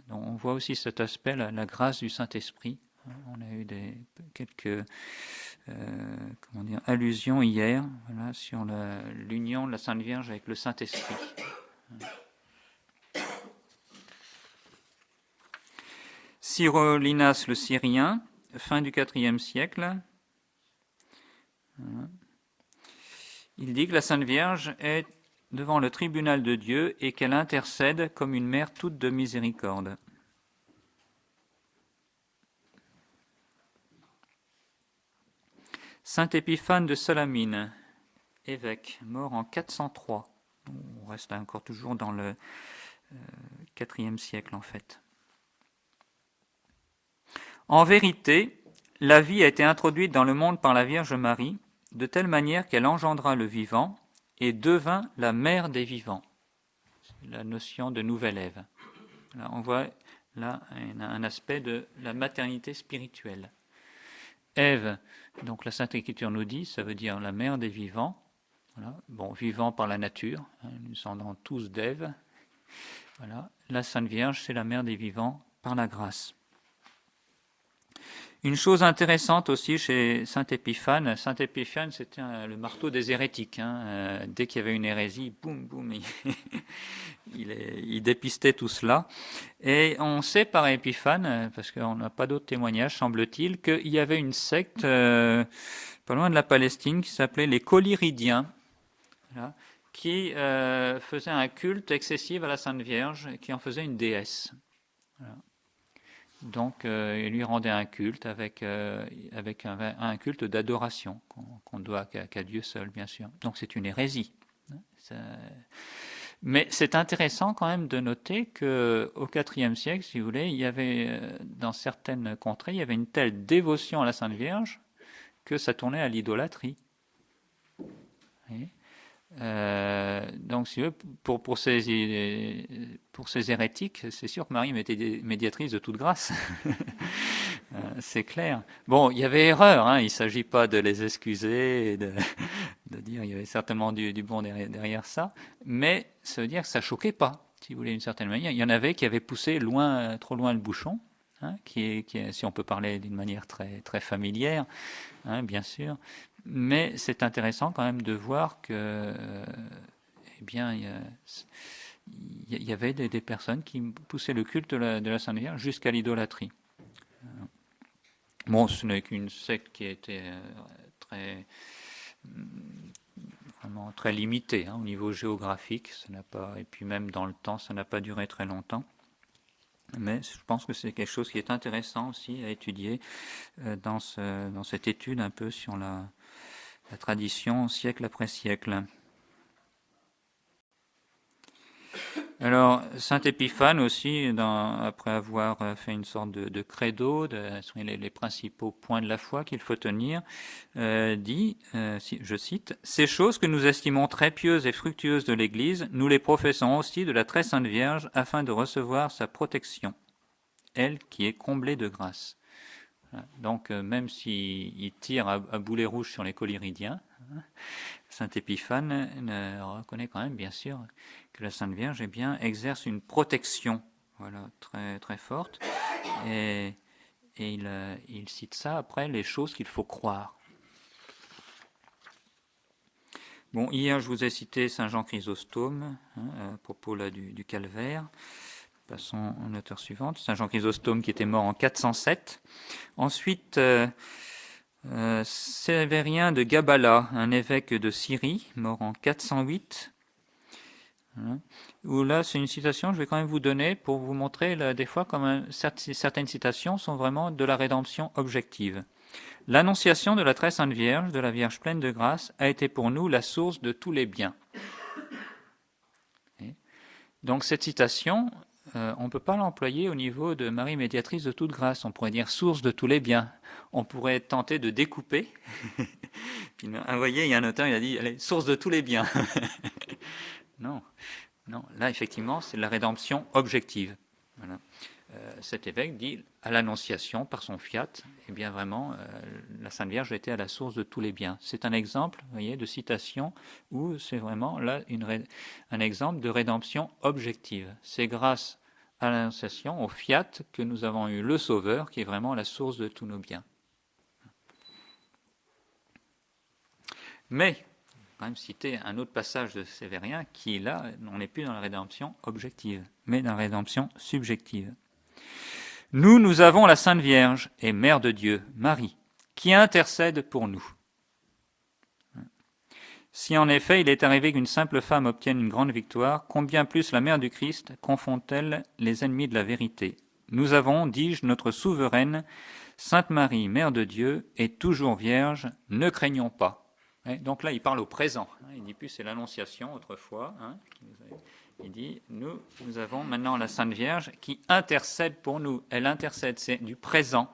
[SPEAKER 1] Donc on voit aussi cet aspect, la grâce du Saint-Esprit. On a eu quelques allusions hier, voilà, sur l'union de la Sainte Vierge avec le Saint-Esprit. Cyrolinas le Syrien, fin du IVe siècle. Voilà. Il dit que la Sainte Vierge est devant le tribunal de Dieu et qu'elle intercède comme une mère toute de miséricorde. Saint Épiphane de Salamine, évêque, mort en 403. On reste là encore toujours dans le IVe siècle en fait. En vérité, la vie a été introduite dans le monde par la Vierge Marie, de telle manière qu'elle engendra le vivant et devint la mère des vivants. C'est la notion de nouvelle Ève. Là, on voit là un aspect de la maternité spirituelle. Ève, donc la Sainte Écriture nous dit, ça veut dire la mère des vivants. Voilà. Bon, vivants par la nature, nous sommes tous d'Ève. Voilà. La Sainte Vierge, c'est la mère des vivants par la grâce. Une chose intéressante aussi chez Saint Épiphane, c'était le marteau des hérétiques. Dès qu'il y avait une hérésie, boum, boum, il dépistait tout cela. Et on sait par Épiphane, parce qu'on n'a pas d'autres témoignages, semble-t-il, qu'il y avait une secte pas loin de la Palestine qui s'appelait les Collyridiens, voilà, qui faisait un culte excessif à la Sainte Vierge, qui en faisait une déesse. Voilà. Donc, il lui rendait un culte avec un culte d'adoration qu'on doit qu'à Dieu seul, bien sûr. Donc, c'est une hérésie. Mais c'est intéressant quand même de noter qu'au IVe siècle, si vous voulez, il y avait dans certaines contrées, il y avait une telle dévotion à la Sainte Vierge que ça tournait à l'idolâtrie. Donc, si vous voulez, pour ces hérétiques, c'est sûr que Marie était médiatrice de toute grâce. C'est clair. Bon, il y avait erreur, il ne s'agit pas de les excuser et de dire il y avait certainement du bon derrière ça, mais ça veut dire que ça choquait pas, si vous voulez, d'une certaine manière. Il y en avait qui avaient poussé trop loin le bouchon, qui est, si on peut parler d'une manière très, très familière, bien sûr. Mais c'est intéressant quand même de voir que, il y avait des personnes qui poussaient le culte de la Sainte Vierge jusqu'à l'idolâtrie. Bon, ce n'est qu'une secte qui a été vraiment très limitée au niveau géographique. Ça n'a pas, et puis même dans le temps, ça n'a pas duré très longtemps. Mais je pense que c'est quelque chose qui est intéressant aussi à étudier dans cette étude un peu sur la tradition siècle après siècle. Alors, saint Épiphane aussi, après avoir fait une sorte de credo, sont les principaux points de la foi qu'il faut tenir, dit, je cite, ces choses que nous estimons très pieuses et fructueuses de l'Église, nous les professons aussi de la très sainte Vierge afin de recevoir sa protection, elle qui est comblée de grâce. Donc, même s'il tire à boulet rouge sur les collyridiens, saint Épiphane reconnaît quand même, bien sûr, que la Sainte Vierge exerce une protection, voilà, très, très forte. Et il cite ça après les choses qu'il faut croire. Bon, hier, je vous ai cité saint Jean Chrysostome, à propos là, du calvaire. Passons en auteur suivante. Saint Jean Chrysostome qui était mort en 407. Ensuite, Sévérien de Gabala, un évêque de Syrie, mort en 408. Voilà. Où là, c'est une citation, je vais quand même vous donner pour vous montrer là, des fois comme certaines citations sont vraiment de la rédemption objective. L'annonciation de la très sainte Vierge, de la Vierge pleine de grâce, a été pour nous la source de tous les biens. Et donc cette citation, on ne peut pas l'employer au niveau de Marie médiatrice de toute grâce. On pourrait dire source de tous les biens. On pourrait tenter de découper. Puis, vous voyez, il y a un auteur, il a dit, allez, source de tous les biens. Non. Non, là, effectivement, c'est la rédemption objective. Voilà. Cet évêque dit à l'Annonciation, par son fiat, eh bien vraiment, la Sainte Vierge était à la source de tous les biens. C'est un exemple, vous voyez, de citation où c'est vraiment là un exemple de rédemption objective. C'est grâce à l'Annonciation, au fiat, que nous avons eu le Sauveur, qui est vraiment la source de tous nos biens. Mais quand même citer un autre passage de Sévérien qui, là, on n'est plus dans la rédemption objective, mais dans la rédemption subjective. Nous avons la Sainte Vierge et Mère de Dieu, Marie, qui intercède pour nous. Si en effet il est arrivé qu'une simple femme obtienne une grande victoire, combien plus la Mère du Christ confond-elle les ennemis de la vérité? Nous avons, dis-je, notre souveraine, Sainte Marie, Mère de Dieu, et toujours Vierge, ne craignons pas. Donc là, il parle au présent. Il dit plus c'est l'Annonciation autrefois. Il dit nous avons maintenant la Sainte Vierge qui intercède pour nous. Elle intercède, c'est du présent.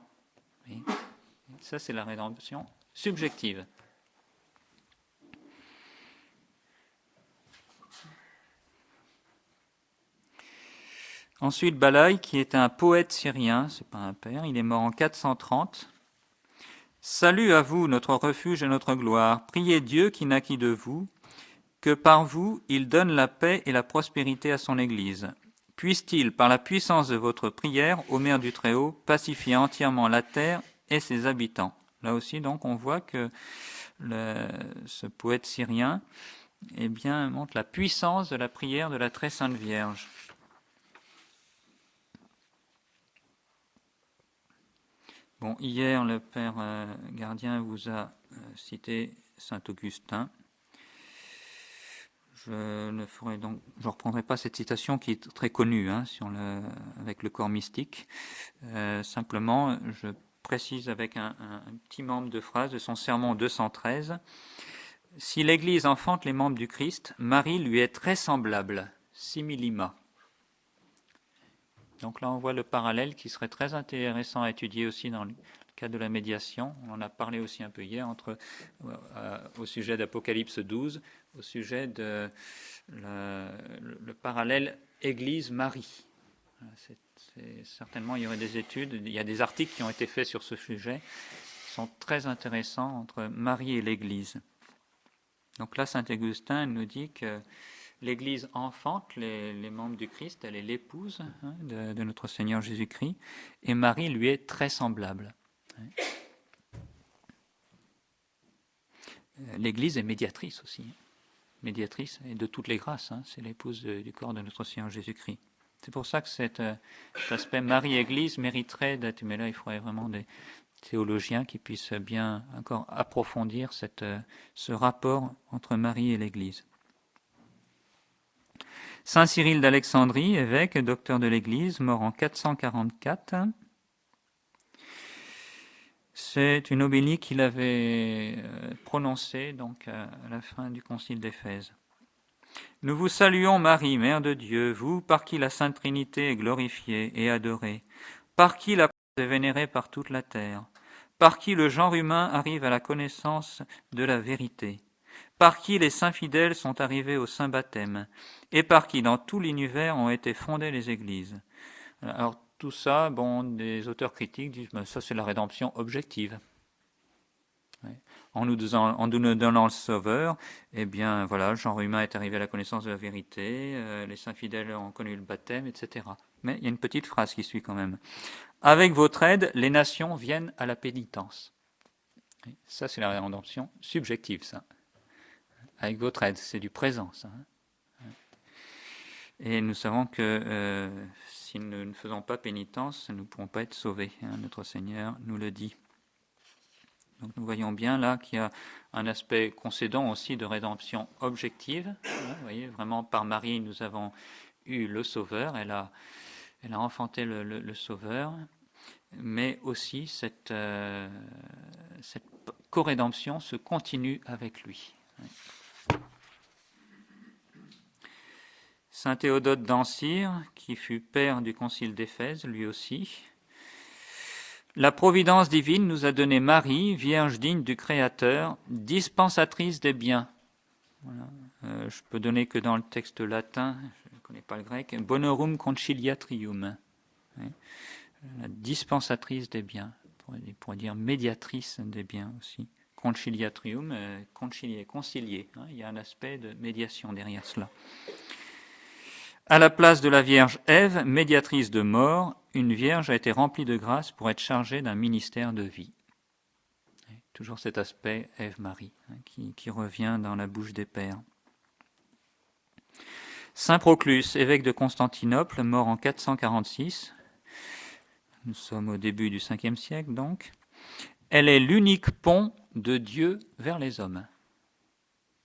[SPEAKER 1] Ça, c'est la rédemption subjective. Ensuite, Balaï, qui est un poète syrien, c'est pas un père, il est mort en 430. Salut à vous, notre refuge et notre gloire. Priez Dieu qui naquit de vous, que par vous il donne la paix et la prospérité à son Église. Puisse-t-il, par la puissance de votre prière, ô Mère du Très-Haut, pacifier entièrement la terre et ses habitants. Là aussi, donc, on voit que ce poète syrien, montre la puissance de la prière de la Très Sainte Vierge. Bon, hier, le Père Gardien vous a cité saint Augustin. Je ne reprendrai pas cette citation qui est très connue avec le corps mystique. Simplement, je précise avec un petit membre de phrase de son sermon 213. Si l'Église enfante les membres du Christ, Marie lui est très semblable, similima. Donc là, on voit le parallèle qui serait très intéressant à étudier aussi dans le cas de la médiation. On en a parlé aussi un peu hier au sujet d'Apocalypse 12, au sujet de le parallèle Église-Marie. Certainement, il y aurait des études, il y a des articles qui ont été faits sur ce sujet, qui sont très intéressants entre Marie et l'Église. Donc là, saint Augustin nous dit que l'Église enfante les membres du Christ, elle est l'épouse de notre Seigneur Jésus-Christ, et Marie lui est très semblable. L'Église est médiatrice aussi, médiatrice de toutes les grâces, c'est l'épouse du corps de notre Seigneur Jésus-Christ. C'est pour ça que cet aspect Marie-Église mériterait d'être, mais là il faudrait vraiment des théologiens qui puissent bien encore approfondir ce rapport entre Marie et l'Église. Saint Cyril d'Alexandrie, évêque, docteur de l'Église, mort en 444. C'est une homélie qu'il avait prononcée donc à la fin du concile d'Éphèse. Nous vous saluons, Marie, Mère de Dieu, vous par qui la Sainte Trinité est glorifiée et adorée, par qui la est vénérée par toute la terre, par qui le genre humain arrive à la connaissance de la vérité, par qui les saints fidèles sont arrivés au saint baptême, et par qui dans tout l'univers ont été fondées les églises. Alors tout ça, des auteurs critiques disent ça c'est la rédemption objective. En nous donnant le Sauveur, eh bien voilà, le genre humain est arrivé à la connaissance de la vérité, les saints fidèles ont connu le baptême, etc. Mais il y a une petite phrase qui suit quand même. Avec votre aide, les nations viennent à la pénitence. Ça, c'est la rédemption subjective, ça. Avec votre aide, c'est du présent, ça. Et nous savons que si nous ne faisons pas pénitence, nous ne pourrons pas être sauvés. Notre Seigneur nous le dit. Donc nous voyons bien là qu'il y a un aspect concédant aussi de rédemption objective. Vous voyez, vraiment par Marie, nous avons eu le Sauveur. Elle a enfanté le Sauveur. Mais aussi cette co-rédemption se continue avec lui. Saint Théodote d'Ancyre, qui fut père du concile d'Éphèse, lui aussi. La providence divine nous a donné Marie, vierge digne du Créateur, dispensatrice des biens. Voilà. Je peux donner que dans le texte latin, je ne connais pas le grec, Bonorum conciliatrium. La dispensatrice des biens, on pourrait dire médiatrice des biens aussi. Conciliatrium, concilier. Il y a un aspect de médiation derrière cela. À la place de la Vierge Ève, médiatrice de mort, une Vierge a été remplie de grâce pour être chargée d'un ministère de vie. Toujours cet aspect Ève-Marie qui revient dans la bouche des pères. Saint Proclus, évêque de Constantinople, mort en 446. Nous sommes au début du 5e siècle donc. Elle est l'unique pont de Dieu vers les hommes.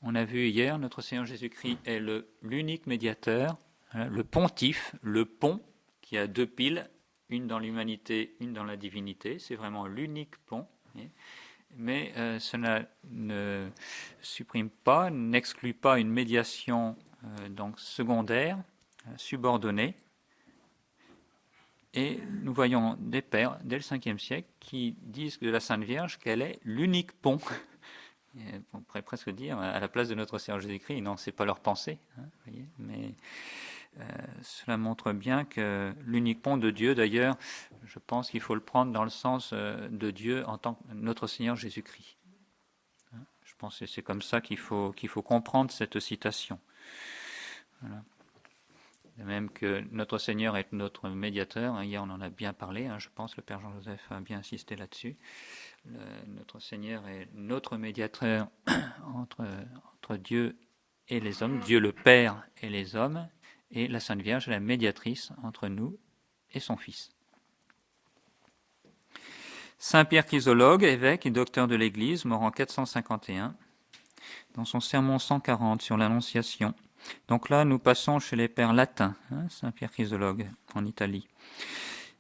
[SPEAKER 1] On a vu hier, notre Seigneur Jésus-Christ est l'unique médiateur, le pontife, le pont qui a deux piles, une dans l'humanité, une dans la divinité. C'est vraiment l'unique pont. Mais cela ne supprime pas, n'exclut pas une médiation donc secondaire, subordonnée. Et nous voyons des pères dès le 5e siècle qui disent de la Sainte Vierge qu'elle est l'unique pont. On pourrait presque dire, à la place de notre Seigneur Jésus-Christ, non, c'est pas leur pensée, voyez, mais cela montre bien que l'unique pont de Dieu, d'ailleurs, je pense qu'il faut le prendre dans le sens de Dieu en tant que notre Seigneur Jésus-Christ. Je pense que c'est comme ça qu'il faut comprendre cette citation. Voilà. De même que notre Seigneur est notre médiateur, hier on en a bien parlé, je pense, le Père Jean-Joseph a bien insisté là-dessus. Notre Seigneur est notre médiateur entre Dieu et les hommes, Dieu le Père et les hommes, et la Sainte Vierge est la médiatrice entre nous et son Fils. Saint Pierre Chrysologue, évêque et docteur de l'Église, mort en 451, dans son sermon 140 sur l'Annonciation. Donc là, nous passons chez les pères latins, Saint Pierre Chrysologue, en Italie.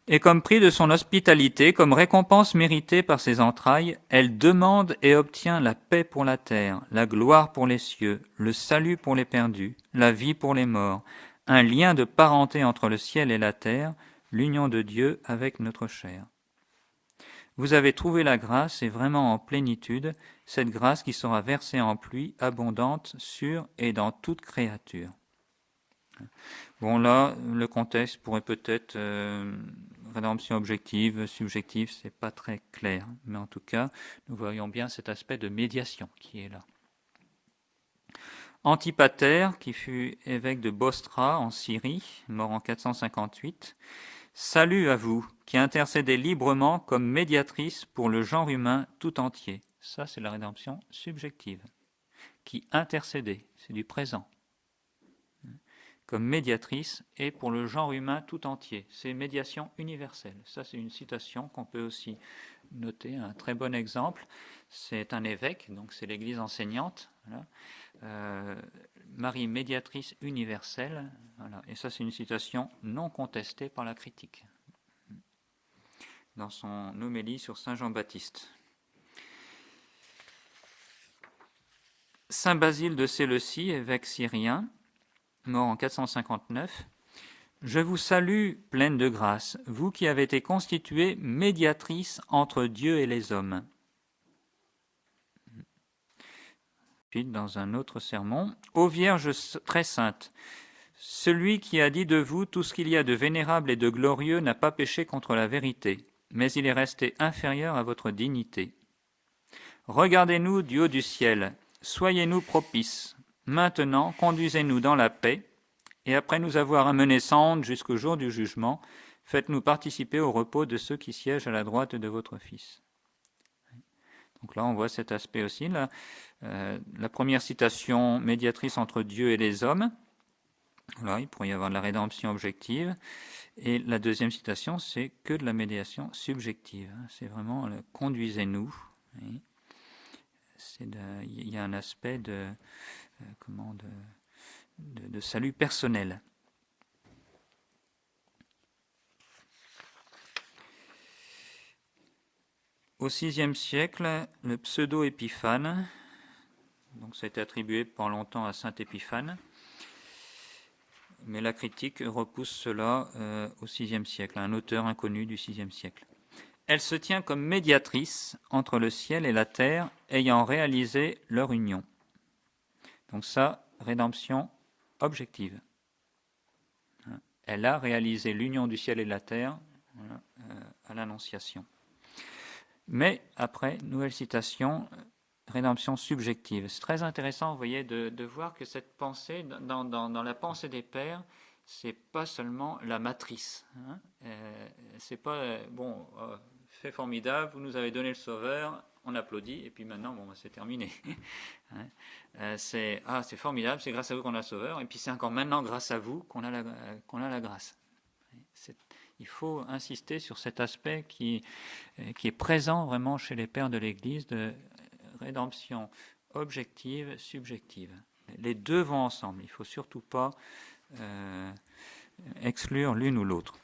[SPEAKER 1] Et comme prix de son hospitalité, comme récompense méritée par ses entrailles, elle demande et obtient la paix pour la terre, la gloire pour les cieux, le salut pour les perdus, la vie pour les morts, un lien de parenté entre le ciel et la terre, l'union de Dieu avec notre chair. Vous avez trouvé la grâce et vraiment en plénitude, cette grâce qui sera versée en pluie abondante sur et dans toute créature. Bon là, le contexte pourrait peut-être rédemption objective, subjective, c'est pas très clair, mais en tout cas, nous voyons bien cet aspect de médiation qui est là. Antipater, qui fut évêque de Bostra en Syrie, mort en 458, salut à vous, qui intercédez librement comme médiatrice pour le genre humain tout entier. Ça, c'est la rédemption subjective. Qui intercédait, c'est du présent. Comme médiatrice et pour le genre humain tout entier. C'est médiation universelle. Ça, c'est une citation qu'on peut aussi noter. Un très bon exemple, c'est un évêque, donc c'est l'Église enseignante. Voilà. Marie médiatrice universelle. Voilà. Et ça, c'est une citation non contestée par la critique. Dans son homélie sur Saint Jean-Baptiste. Saint Basile de Séleucie, évêque syrien, mort en 459. « Je vous salue, pleine de grâce, vous qui avez été constituée médiatrice entre Dieu et les hommes. » Puis dans un autre sermon, « Ô Vierge très sainte, celui qui a dit de vous tout ce qu'il y a de vénérable et de glorieux n'a pas péché contre la vérité, mais il est resté inférieur à votre dignité. Regardez-nous du haut du ciel, soyez-nous propices. Maintenant, conduisez-nous dans la paix, et après nous avoir amenés sans honte jusqu'au jour du jugement, faites-nous participer au repos de ceux qui siègent à la droite de votre Fils. » Donc là, on voit cet aspect aussi. Là, la première citation, médiatrice entre Dieu et les hommes. Voilà, il pourrait y avoir de la rédemption objective. Et la deuxième citation, c'est que de la médiation subjective. C'est vraiment le « conduisez-nous ». Il y a un aspect de salut personnel. Au VIe siècle, le pseudo-épiphane, donc ça a été attribué pendant longtemps à saint Épiphane, mais la critique repousse cela au VIe siècle, un auteur inconnu du VIe siècle. Elle se tient comme médiatrice entre le ciel et la terre, ayant réalisé leur union. Donc ça, rédemption objective. Elle a réalisé l'union du ciel et de la terre à l'Annonciation. Mais après, nouvelle citation, rédemption subjective. C'est très intéressant, vous voyez, de voir que cette pensée, dans la pensée des pères, c'est pas seulement la matrice. C'est pas, fait formidable, vous nous avez donné le sauveur, on applaudit, et puis maintenant, c'est terminé. C'est formidable, c'est grâce à vous qu'on a le sauveur, et puis c'est encore maintenant grâce à vous qu'on a la grâce. Il faut insister sur cet aspect qui est présent vraiment chez les pères de l'Église de rédemption objective, subjective. Les deux vont ensemble. Il ne faut surtout pas exclure l'une ou l'autre.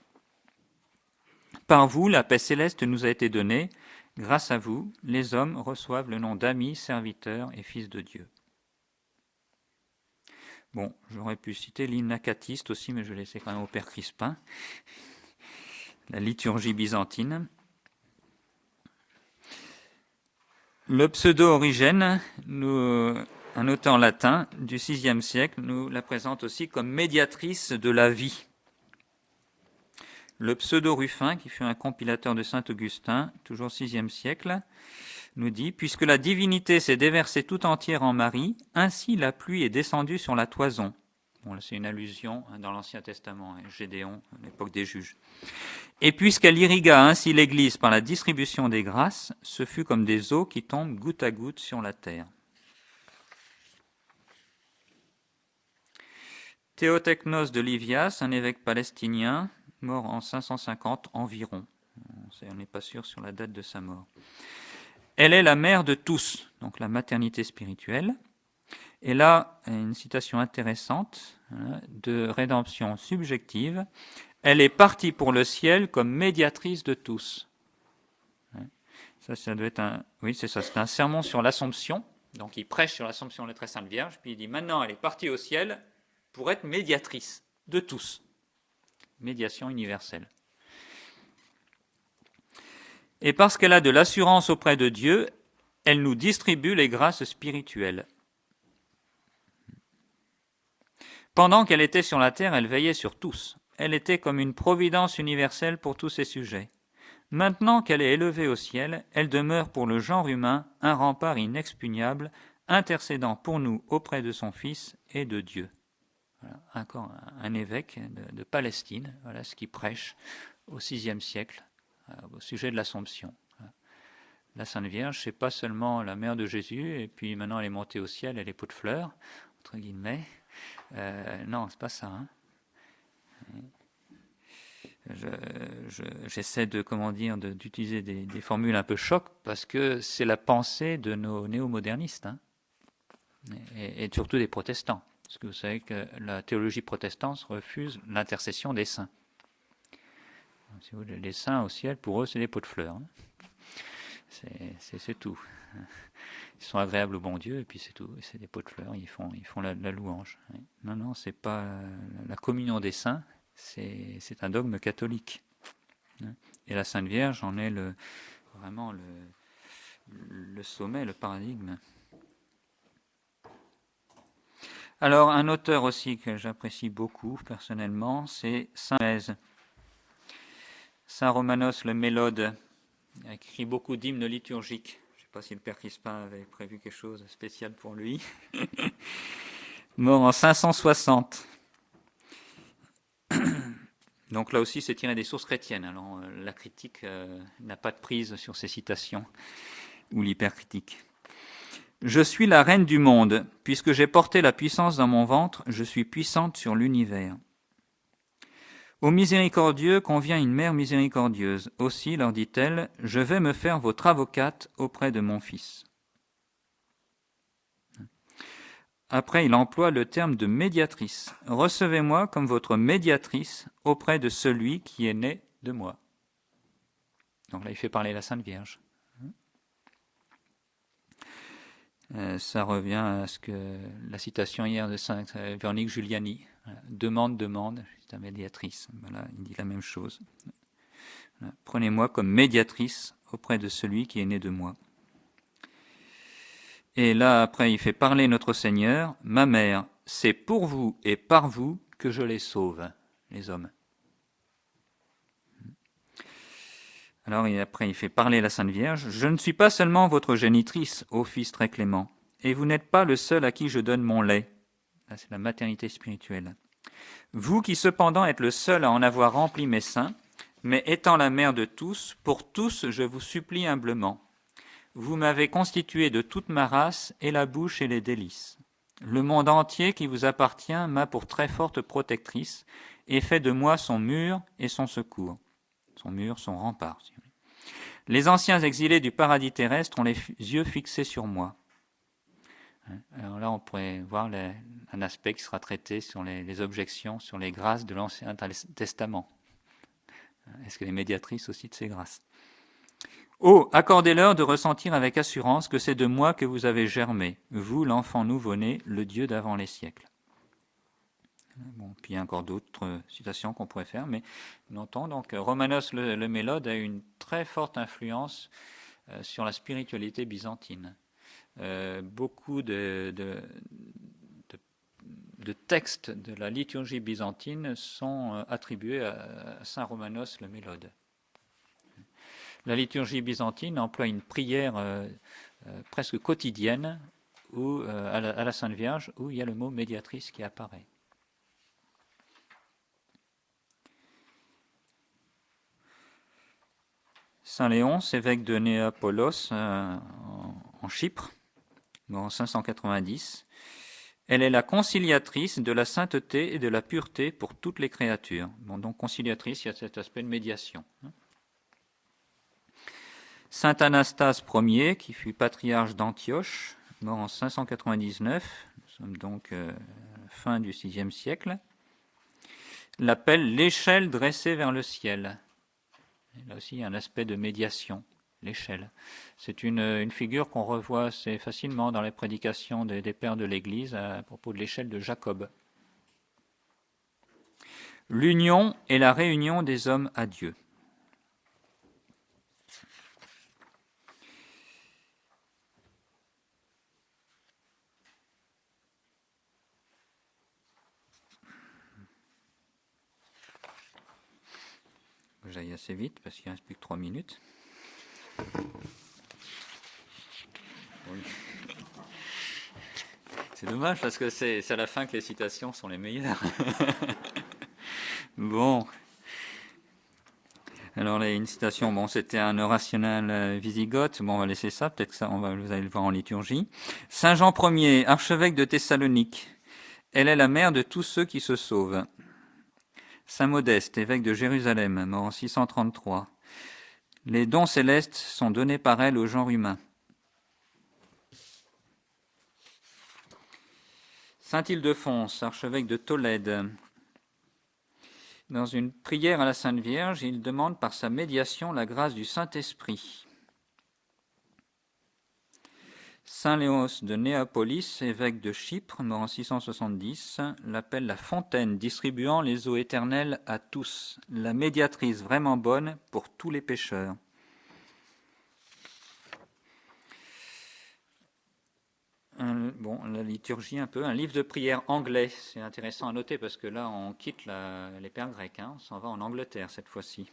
[SPEAKER 1] Par vous, la paix céleste nous a été donnée. Grâce à vous, les hommes reçoivent le nom d'amis, serviteurs et fils de Dieu. Bon, j'aurais pu citer l'hymne acatiste aussi, mais je vais laisser quand même au père Crispin. La liturgie byzantine. Le pseudo-Origène, un auteur latin du VIe siècle, nous la présente aussi comme médiatrice de la vie. Le pseudo-Ruffin, qui fut un compilateur de saint Augustin, toujours VIe siècle, nous dit « Puisque la divinité s'est déversée tout entière en Marie, ainsi la pluie est descendue sur la toison. » Bon, là, c'est une allusion dans l'Ancien Testament, Gédéon, à l'époque des juges. « Et puisqu'elle irrigua ainsi l'Église par la distribution des grâces, ce fut comme des eaux qui tombent goutte à goutte sur la terre. » Théotechnos de Livias, un évêque palestinien, mort en 550 environ. On n'est pas sûr sur la date de sa mort. Elle est la mère de tous, donc la maternité spirituelle. Et là, une citation intéressante de rédemption subjective. Elle est partie pour le ciel comme médiatrice de tous. Ça doit être c'est un sermon sur l'Assomption. Donc il prêche sur l'Assomption de la Très Sainte Vierge, puis il dit maintenant elle est partie au ciel pour être médiatrice de tous. Médiation universelle. Et parce qu'elle a de l'assurance auprès de Dieu, elle nous distribue les grâces spirituelles. Pendant qu'elle était sur la terre, elle veillait sur tous. Elle était comme une providence universelle pour tous ses sujets. Maintenant qu'elle est élevée au ciel, elle demeure pour le genre humain un rempart inexpugnable, intercédant pour nous auprès de son Fils et de Dieu. Voilà, encore un évêque de Palestine, voilà ce qui prêche au VIe siècle au sujet de l'Assomption. La Sainte Vierge, c'est pas seulement la mère de Jésus, et puis maintenant elle est montée au ciel, elle est pot de fleurs, entre guillemets. Non, c'est pas ça. J'essaie d'utiliser des formules un peu choc parce que c'est la pensée de nos néo-modernistes et surtout des protestants. Parce que vous savez que la théologie protestante refuse l'intercession des saints. Si vous voulez, les saints au ciel, pour eux, c'est des pots de fleurs. C'est tout. sont agréables au bon Dieu, et puis c'est tout. C'est des pots de fleurs, ils font la louange. Non, non, c'est pas la communion des saints, c'est un dogme catholique. Et la Sainte Vierge en est vraiment le sommet, le paradigme. Alors, un auteur aussi que j'apprécie beaucoup personnellement, c'est Saint Mèse. Saint Romanos le Mélode a écrit beaucoup d'hymnes liturgiques. Je ne sais pas si le Père Crispin avait prévu quelque chose de spécial pour lui. Mort en 560. Donc là aussi, c'est tiré des sources chrétiennes. Alors la critique n'a pas de prise sur ces citations, ou l'hypercritique. Je suis la reine du monde. Puisque j'ai porté la puissance dans mon ventre, je suis puissante sur l'univers. Aux miséricordieux convient une mère miséricordieuse. Aussi, leur dit-elle, je vais me faire votre avocate auprès de mon fils. Après, il emploie le terme de médiatrice. Recevez-moi comme votre médiatrice auprès de celui qui est né de moi. Donc là, il fait parler la Sainte Vierge. Ça revient à ce que la citation hier de Sainte Véronique Giuliani. Demande, c'est la médiatrice. Voilà, il dit la même chose. Voilà. Prenez-moi comme médiatrice auprès de celui qui est né de moi. Et là, après, il fait parler notre Seigneur. Ma mère, c'est pour vous et par vous que je les sauve, les hommes. Alors, et après, il fait parler la Sainte Vierge. Je ne suis pas seulement votre génitrice, ô Fils très clément, et vous n'êtes pas le seul à qui je donne mon lait. Là, c'est la maternité spirituelle. Vous qui cependant êtes le seul à en avoir rempli mes seins, mais étant la mère de tous, pour tous je vous supplie humblement. Vous m'avez constitué de toute ma race et la bouche et les délices. Le monde entier qui vous appartient m'a pour très forte protectrice et fait de moi son mur et son secours. Son mur, son rempart. Les anciens exilés du paradis terrestre ont les yeux fixés sur moi. Alors là, on pourrait voir un aspect qui sera traité sur les objections, sur les grâces de l'Ancien Testament. Est-ce qu'elle est médiatrice aussi de ces grâces ? Oh, accordez-leur de ressentir avec assurance que c'est de moi que vous avez germé, vous, l'enfant nouveau-né, le Dieu d'avant les siècles. Bon, puis il y a encore d'autres citations qu'on pourrait faire, mais notons donc Romanos le Mélode a une très forte influence sur la spiritualité byzantine. Beaucoup de textes de la liturgie byzantine sont attribués à saint Romanos le Mélode. La liturgie byzantine emploie une prière presque quotidienne à la Sainte Vierge où il y a le mot médiatrice qui apparaît. Saint Léon, évêque de Néapolos en Chypre, en 590, elle est la conciliatrice de la sainteté et de la pureté pour toutes les créatures. Bon, donc conciliatrice, il y a cet aspect de médiation. Saint Anastase Ier, qui fut patriarche d'Antioche, mort en 599, nous sommes donc fin du VIe siècle, l'appelle l'échelle dressée vers le ciel. Et là aussi, il y a un aspect de médiation, l'échelle. C'est une figure qu'on revoit assez facilement dans les prédications des pères de l'Église à propos de l'échelle de Jacob. L'union est la réunion des hommes à Dieu. J'aille assez vite parce qu'il ne reste plus que 3 minutes. C'est dommage parce que c'est à la fin que les citations sont les meilleures. Bon. Alors là, une citation, bon, c'était un orational wisigoth. Bon, on va laisser ça, peut-être que ça, vous allez le voir en liturgie. Saint Jean Ier, archevêque de Thessalonique. Elle est la mère de tous ceux qui se sauvent. Saint Modeste, évêque de Jérusalem, mort en 633. Les dons célestes sont donnés par elle au genre humain. Saint Ildefonse, archevêque de Tolède. Dans une prière à la Sainte Vierge, il demande par sa médiation la grâce du Saint-Esprit. Saint Léos de Néapolis, évêque de Chypre, mort en 670, l'appelle la fontaine distribuant les eaux éternelles à tous, la médiatrice vraiment bonne pour tous les pécheurs. La liturgie un peu, un livre de prière anglais, c'est intéressant à noter parce que là on quitte les pères grecs, on s'en va en Angleterre cette fois-ci.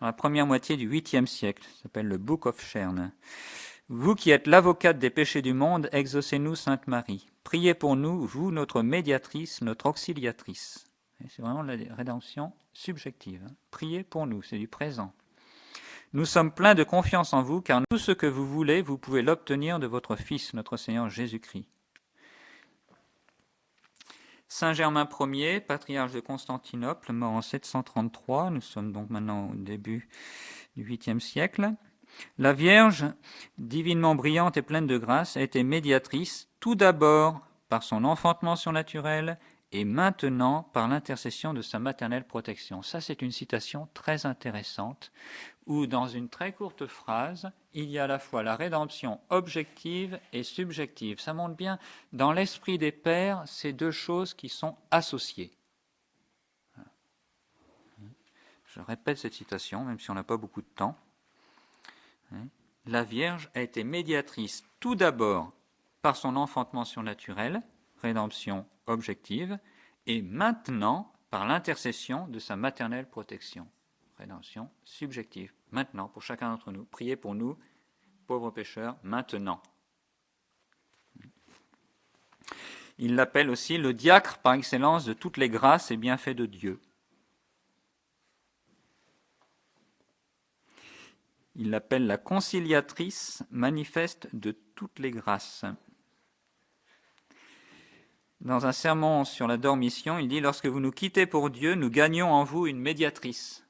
[SPEAKER 1] Dans la première moitié du 8e siècle, ça s'appelle le Book of Sherne. Vous qui êtes l'avocate des péchés du monde, exaucez-nous, Sainte Marie. Priez pour nous, vous, notre médiatrice, notre auxiliatrice. Et c'est vraiment la rédemption subjective. Priez pour nous, c'est du présent. Nous sommes pleins de confiance en vous, car tout ce que vous voulez, vous pouvez l'obtenir de votre Fils, notre Seigneur Jésus-Christ. Saint Germain Ier, patriarche de Constantinople, mort en 733, nous sommes donc maintenant au début du 8e siècle. La Vierge, divinement brillante et pleine de grâce, a été médiatrice tout d'abord par son enfantement surnaturel et maintenant par l'intercession de sa maternelle protection. Ça, c'est une citation très intéressante où, dans une très courte phrase, il y a à la fois la rédemption objective et subjective. Ça montre bien, dans l'esprit des pères, ces deux choses qui sont associées. Je répète cette citation, même si on n'a pas beaucoup de temps. La Vierge a été médiatrice tout d'abord par son enfantement surnaturel, rédemption objective, et maintenant par l'intercession de sa maternelle protection, rédemption subjective. Maintenant, pour chacun d'entre nous, priez pour nous, pauvres pécheurs, maintenant. Il l'appelle aussi le diacre par excellence de toutes les grâces et bienfaits de Dieu. Il l'appelle la conciliatrice manifeste de toutes les grâces. Dans un sermon sur la Dormition, il dit « Lorsque vous nous quittez pour Dieu, nous gagnons en vous une médiatrice. »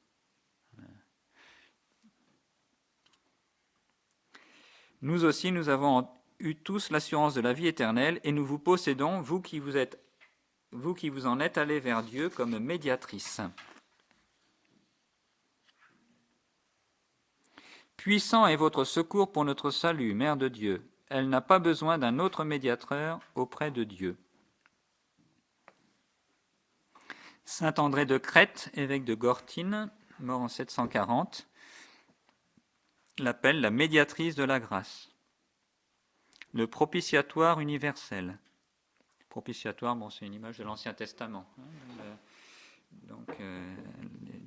[SPEAKER 1] Nous aussi, nous avons eu tous l'assurance de la vie éternelle et nous vous possédons, vous qui vous en êtes allés vers Dieu comme médiatrice. Puissant est votre secours pour notre salut, Mère de Dieu. Elle n'a pas besoin d'un autre médiateur auprès de Dieu. Saint André de Crète, évêque de Gortyn, mort en 740, l'appelle la médiatrice de la grâce. Le propitiatoire universel. Propitiatoire, c'est une image de l'Ancien Testament.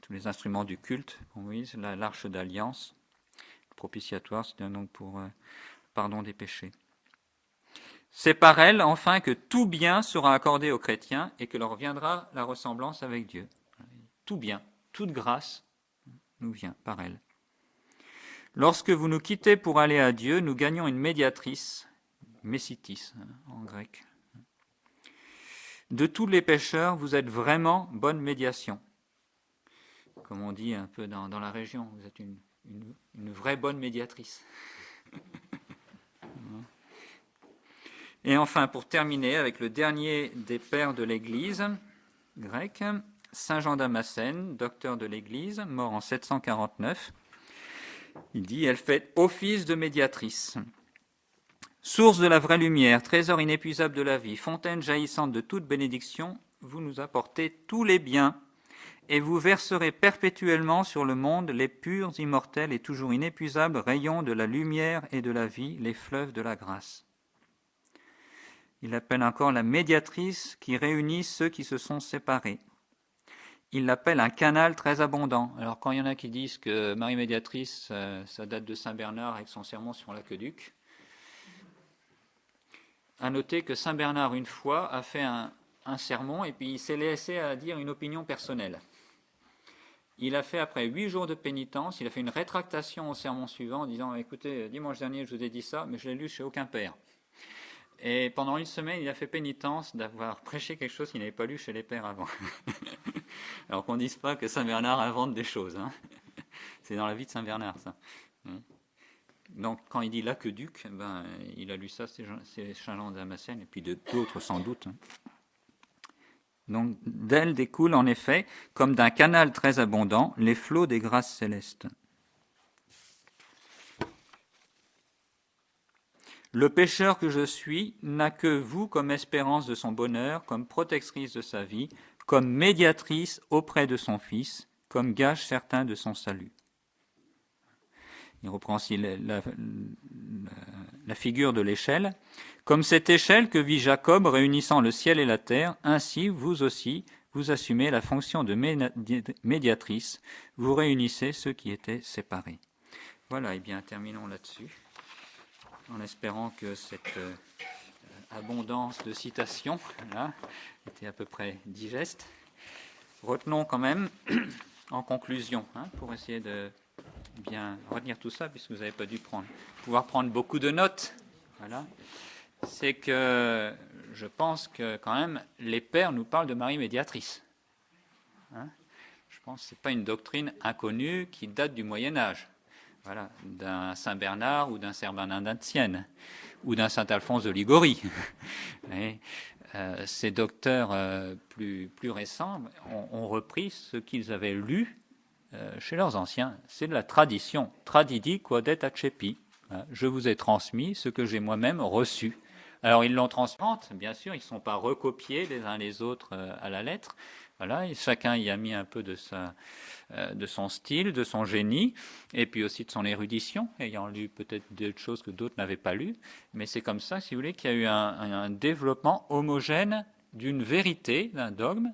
[SPEAKER 1] Tous les instruments du culte, c'est l'arche d'alliance. Le propitiatoire, c'est donc pour pardon des péchés. C'est par elle, enfin, que tout bien sera accordé aux chrétiens et que leur viendra la ressemblance avec Dieu. Tout bien, toute grâce nous vient par elle. Lorsque vous nous quittez pour aller à Dieu, nous gagnons une médiatrice, messitis en grec. De tous les pécheurs, vous êtes vraiment bonne médiation. Comme on dit un peu dans la région, vous êtes une vraie bonne médiatrice. Et enfin, pour terminer, avec le dernier des pères de l'Église grecque, Saint Jean Damascène, docteur de l'Église, mort en 749, il dit « Elle fait office de médiatrice. Source de la vraie lumière, trésor inépuisable de la vie, fontaine jaillissante de toute bénédiction, vous nous apportez tous les biens et vous verserez perpétuellement sur le monde les purs, immortels et toujours inépuisables rayons de la lumière et de la vie, les fleuves de la grâce. » Il appelle encore la médiatrice qui réunit ceux qui se sont séparés. Il l'appelle un canal très abondant. Alors quand il y en a qui disent que Marie médiatrice, ça date de Saint Bernard avec son sermon sur l'aqueduc, à noter que Saint Bernard, une fois, a fait un sermon et puis il s'est laissé à dire une opinion personnelle. Il a fait, après 8 jours de pénitence, il a fait une rétractation au sermon suivant en disant « Écoutez, dimanche dernier, je vous ai dit ça, mais je l'ai lu chez aucun père. » Et pendant une semaine, il a fait pénitence d'avoir prêché quelque chose qu'il n'avait pas lu chez les pères avant. Alors qu'on ne dise pas que Saint Bernard invente des choses. C'est dans la vie de Saint Bernard, ça. Donc, quand il dit l'aqueduc, il a lu ça, c'est Saint Jean Damascène, et puis d'autres sans doute. Donc, d'elle découlent en effet, comme d'un canal très abondant, les flots des grâces célestes. Le pécheur que je suis n'a que vous comme espérance de son bonheur, comme protectrice de sa vie, comme médiatrice auprès de son Fils, comme gage certain de son salut. Il reprend aussi la figure de l'échelle. Comme cette échelle que vit Jacob réunissant le ciel et la terre, ainsi vous aussi, vous assumez la fonction de médiatrice, vous réunissez ceux qui étaient séparés. Voilà, et bien terminons là-dessus, en espérant que cette abondance de citations là, était à peu près digeste. Retenons quand même, en conclusion, pour essayer de bien retenir tout ça, puisque vous n'avez pas dû pouvoir prendre beaucoup de notes, voilà, c'est que je pense que quand même les pères nous parlent de Marie médiatrice. Je pense que ce n'est pas une doctrine inconnue qui date du Moyen-Âge, voilà, d'un Saint Bernard ou d'un Saint Bernardin de Sienne, ou d'un Saint Alphonse de Ligorie. Ces docteurs plus récents ont repris ce qu'ils avaient lu chez leurs anciens. C'est de la tradition. Tradidi quodet accepi. Je vous ai transmis ce que j'ai moi-même reçu. Alors ils l'ont transmis, bien sûr, ils ne sont pas recopiés les uns les autres à la lettre. Voilà, et chacun y a mis un peu de son style, de son génie, et puis aussi de son érudition, ayant lu peut-être des choses que d'autres n'avaient pas lues. Mais c'est comme ça, si vous voulez, qu'il y a eu un développement homogène d'une vérité, d'un dogme,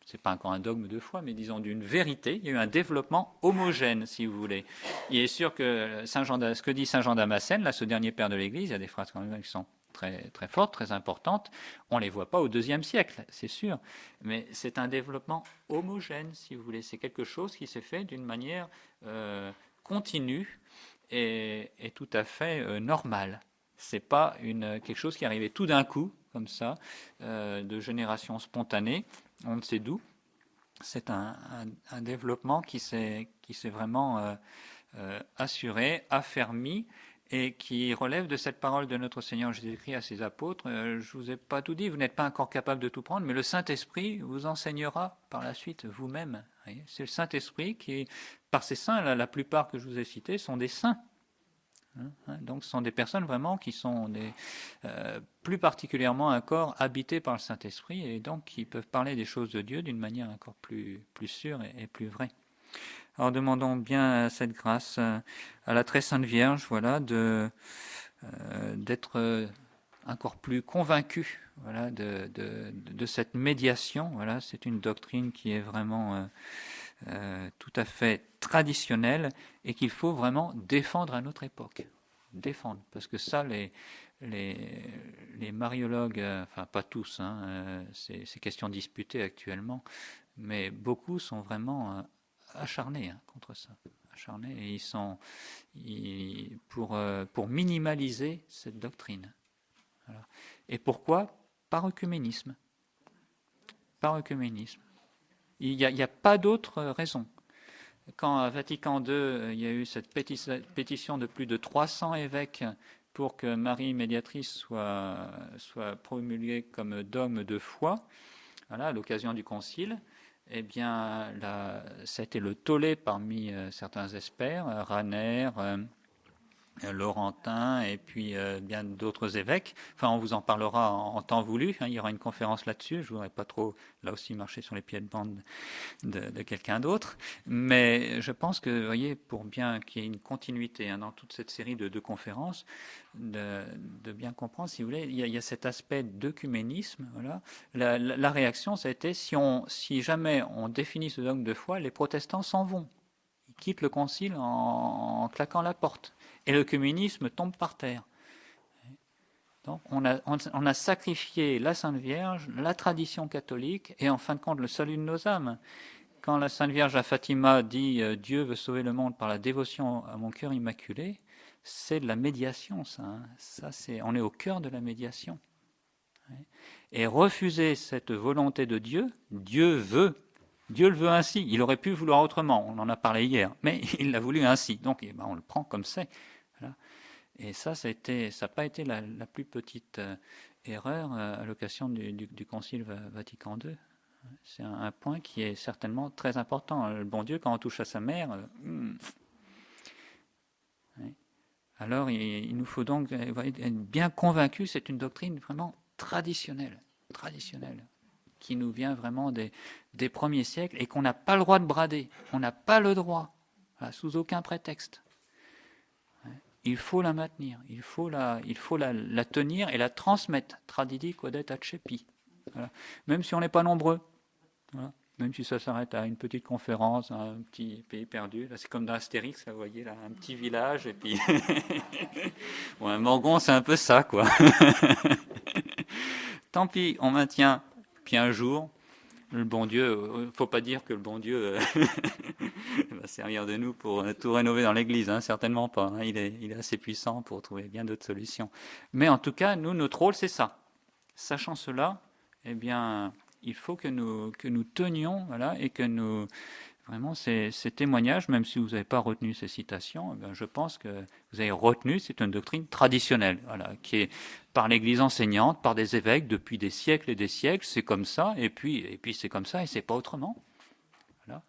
[SPEAKER 1] c'est pas encore un dogme de foi, mais disons d'une vérité. Il y a eu un développement homogène, si vous voulez. Il est sûr que ce que dit Saint Jean Damascène, là, ce dernier père de l'Église, il y a des phrases quand même qui sont très, très fortes, très importantes. On ne les voit pas au IIe siècle, c'est sûr. Mais c'est un développement homogène, si vous voulez. C'est quelque chose qui s'est fait d'une manière continue et tout à fait normale. C'est pas quelque chose qui est arrivé tout d'un coup, comme ça, de génération spontanée, on ne sait d'où. C'est un développement qui s'est vraiment assuré, affermi, et qui relève de cette parole de notre Seigneur Jésus-Christ à ses apôtres. Je ne vous ai pas tout dit, vous n'êtes pas encore capable de tout prendre, mais le Saint-Esprit vous enseignera par la suite vous-même. C'est le Saint-Esprit qui, par ces saints, la plupart que je vous ai cités, sont des saints. Donc ce sont des personnes vraiment qui sont plus particulièrement encore habitées par le Saint-Esprit et donc qui peuvent parler des choses de Dieu d'une manière encore plus sûre et plus vraie. Alors demandons bien cette grâce à la très sainte Vierge, voilà, d'être encore plus convaincus, voilà, de cette médiation. Voilà, c'est une doctrine qui est vraiment tout à fait traditionnelle et qu'il faut vraiment défendre à notre époque. Défendre, parce que ça, les mariologues, enfin pas tous, c'est question disputée actuellement, mais beaucoup sont vraiment acharnés contre ça. Acharnés, et ils sont pour minimaliser cette doctrine. Voilà. Et pourquoi? Par œcuménisme. Par œcuménisme. Il n'y a pas d'autre raison. Quand à Vatican II, il y a eu cette pétition de plus de 300 évêques pour que Marie médiatrice soit promulguée comme dogme de foi, voilà, à l'occasion du concile, eh bien, ça a été le tollé parmi certains experts, Raner, Laurentin et puis bien d'autres évêques. Enfin, on vous en parlera en temps voulu. Il y aura une conférence là-dessus. Je ne voudrais pas trop, là aussi, marcher sur les pieds de bande de quelqu'un d'autre. Mais je pense que, vous voyez, pour bien qu'il y ait une continuité dans toute cette série de conférences, de bien comprendre, si vous voulez, il y a cet aspect d'œcuménisme. Voilà. La réaction, ça a été si jamais on définit ce dogme de foi, les protestants s'en vont. Ils quittent le concile en claquant la porte. Et l'œcuménisme tombe par terre. Donc on a sacrifié la Sainte Vierge, la tradition catholique et en fin de compte le salut de nos âmes. Quand la Sainte Vierge à Fatima dit Dieu veut sauver le monde par la dévotion à mon cœur immaculé, c'est de la médiation, ça. On est au cœur de la médiation. Et refuser cette volonté de Dieu, Dieu le veut ainsi. Il aurait pu vouloir autrement. On en a parlé hier, mais il l'a voulu ainsi. Donc, on le prend comme c'est. Voilà. Et ça n'a pas été la plus petite erreur à l'occasion du Concile Vatican II. C'est un point qui est certainement très important. Le bon Dieu, quand on touche à sa mère, oui. Alors, il nous faut donc être bien convaincus, c'est une doctrine vraiment traditionnelle, qui nous vient vraiment des premiers siècles et qu'on n'a pas le droit de brader. On n'a pas le droit, voilà, sous aucun prétexte. Il faut la maintenir, il faut la tenir et la transmettre. Tradidi quodet accepi. Voilà. Même si on n'est pas nombreux. Voilà. Même si ça s'arrête à une petite conférence, un petit pays perdu. Là, c'est comme dans Astérix, là, vous voyez, là, un petit village, et puis... bon, un Morgon, c'est un peu ça, quoi. Tant pis, on maintient. Puis un jour, le bon Dieu, il ne faut pas dire que le bon Dieu va servir de nous pour tout rénover dans l'Église, hein, certainement pas. Hein, il est assez puissant pour trouver bien d'autres solutions. Mais en tout cas, nous, notre rôle, c'est ça. Sachant cela, eh bien, il faut que nous tenions, voilà, et que nous vraiment ces témoignages, même si vous n'avez pas retenu ces citations, eh bien, je pense que vous avez retenu, c'est une doctrine traditionnelle, voilà, qui est par l'Église enseignante, par des évêques depuis des siècles et des siècles, c'est comme ça, et puis c'est comme ça, et c'est pas autrement, voilà.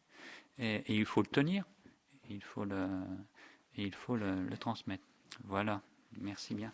[SPEAKER 1] Et il faut le tenir, il faut le transmettre. Voilà, merci bien.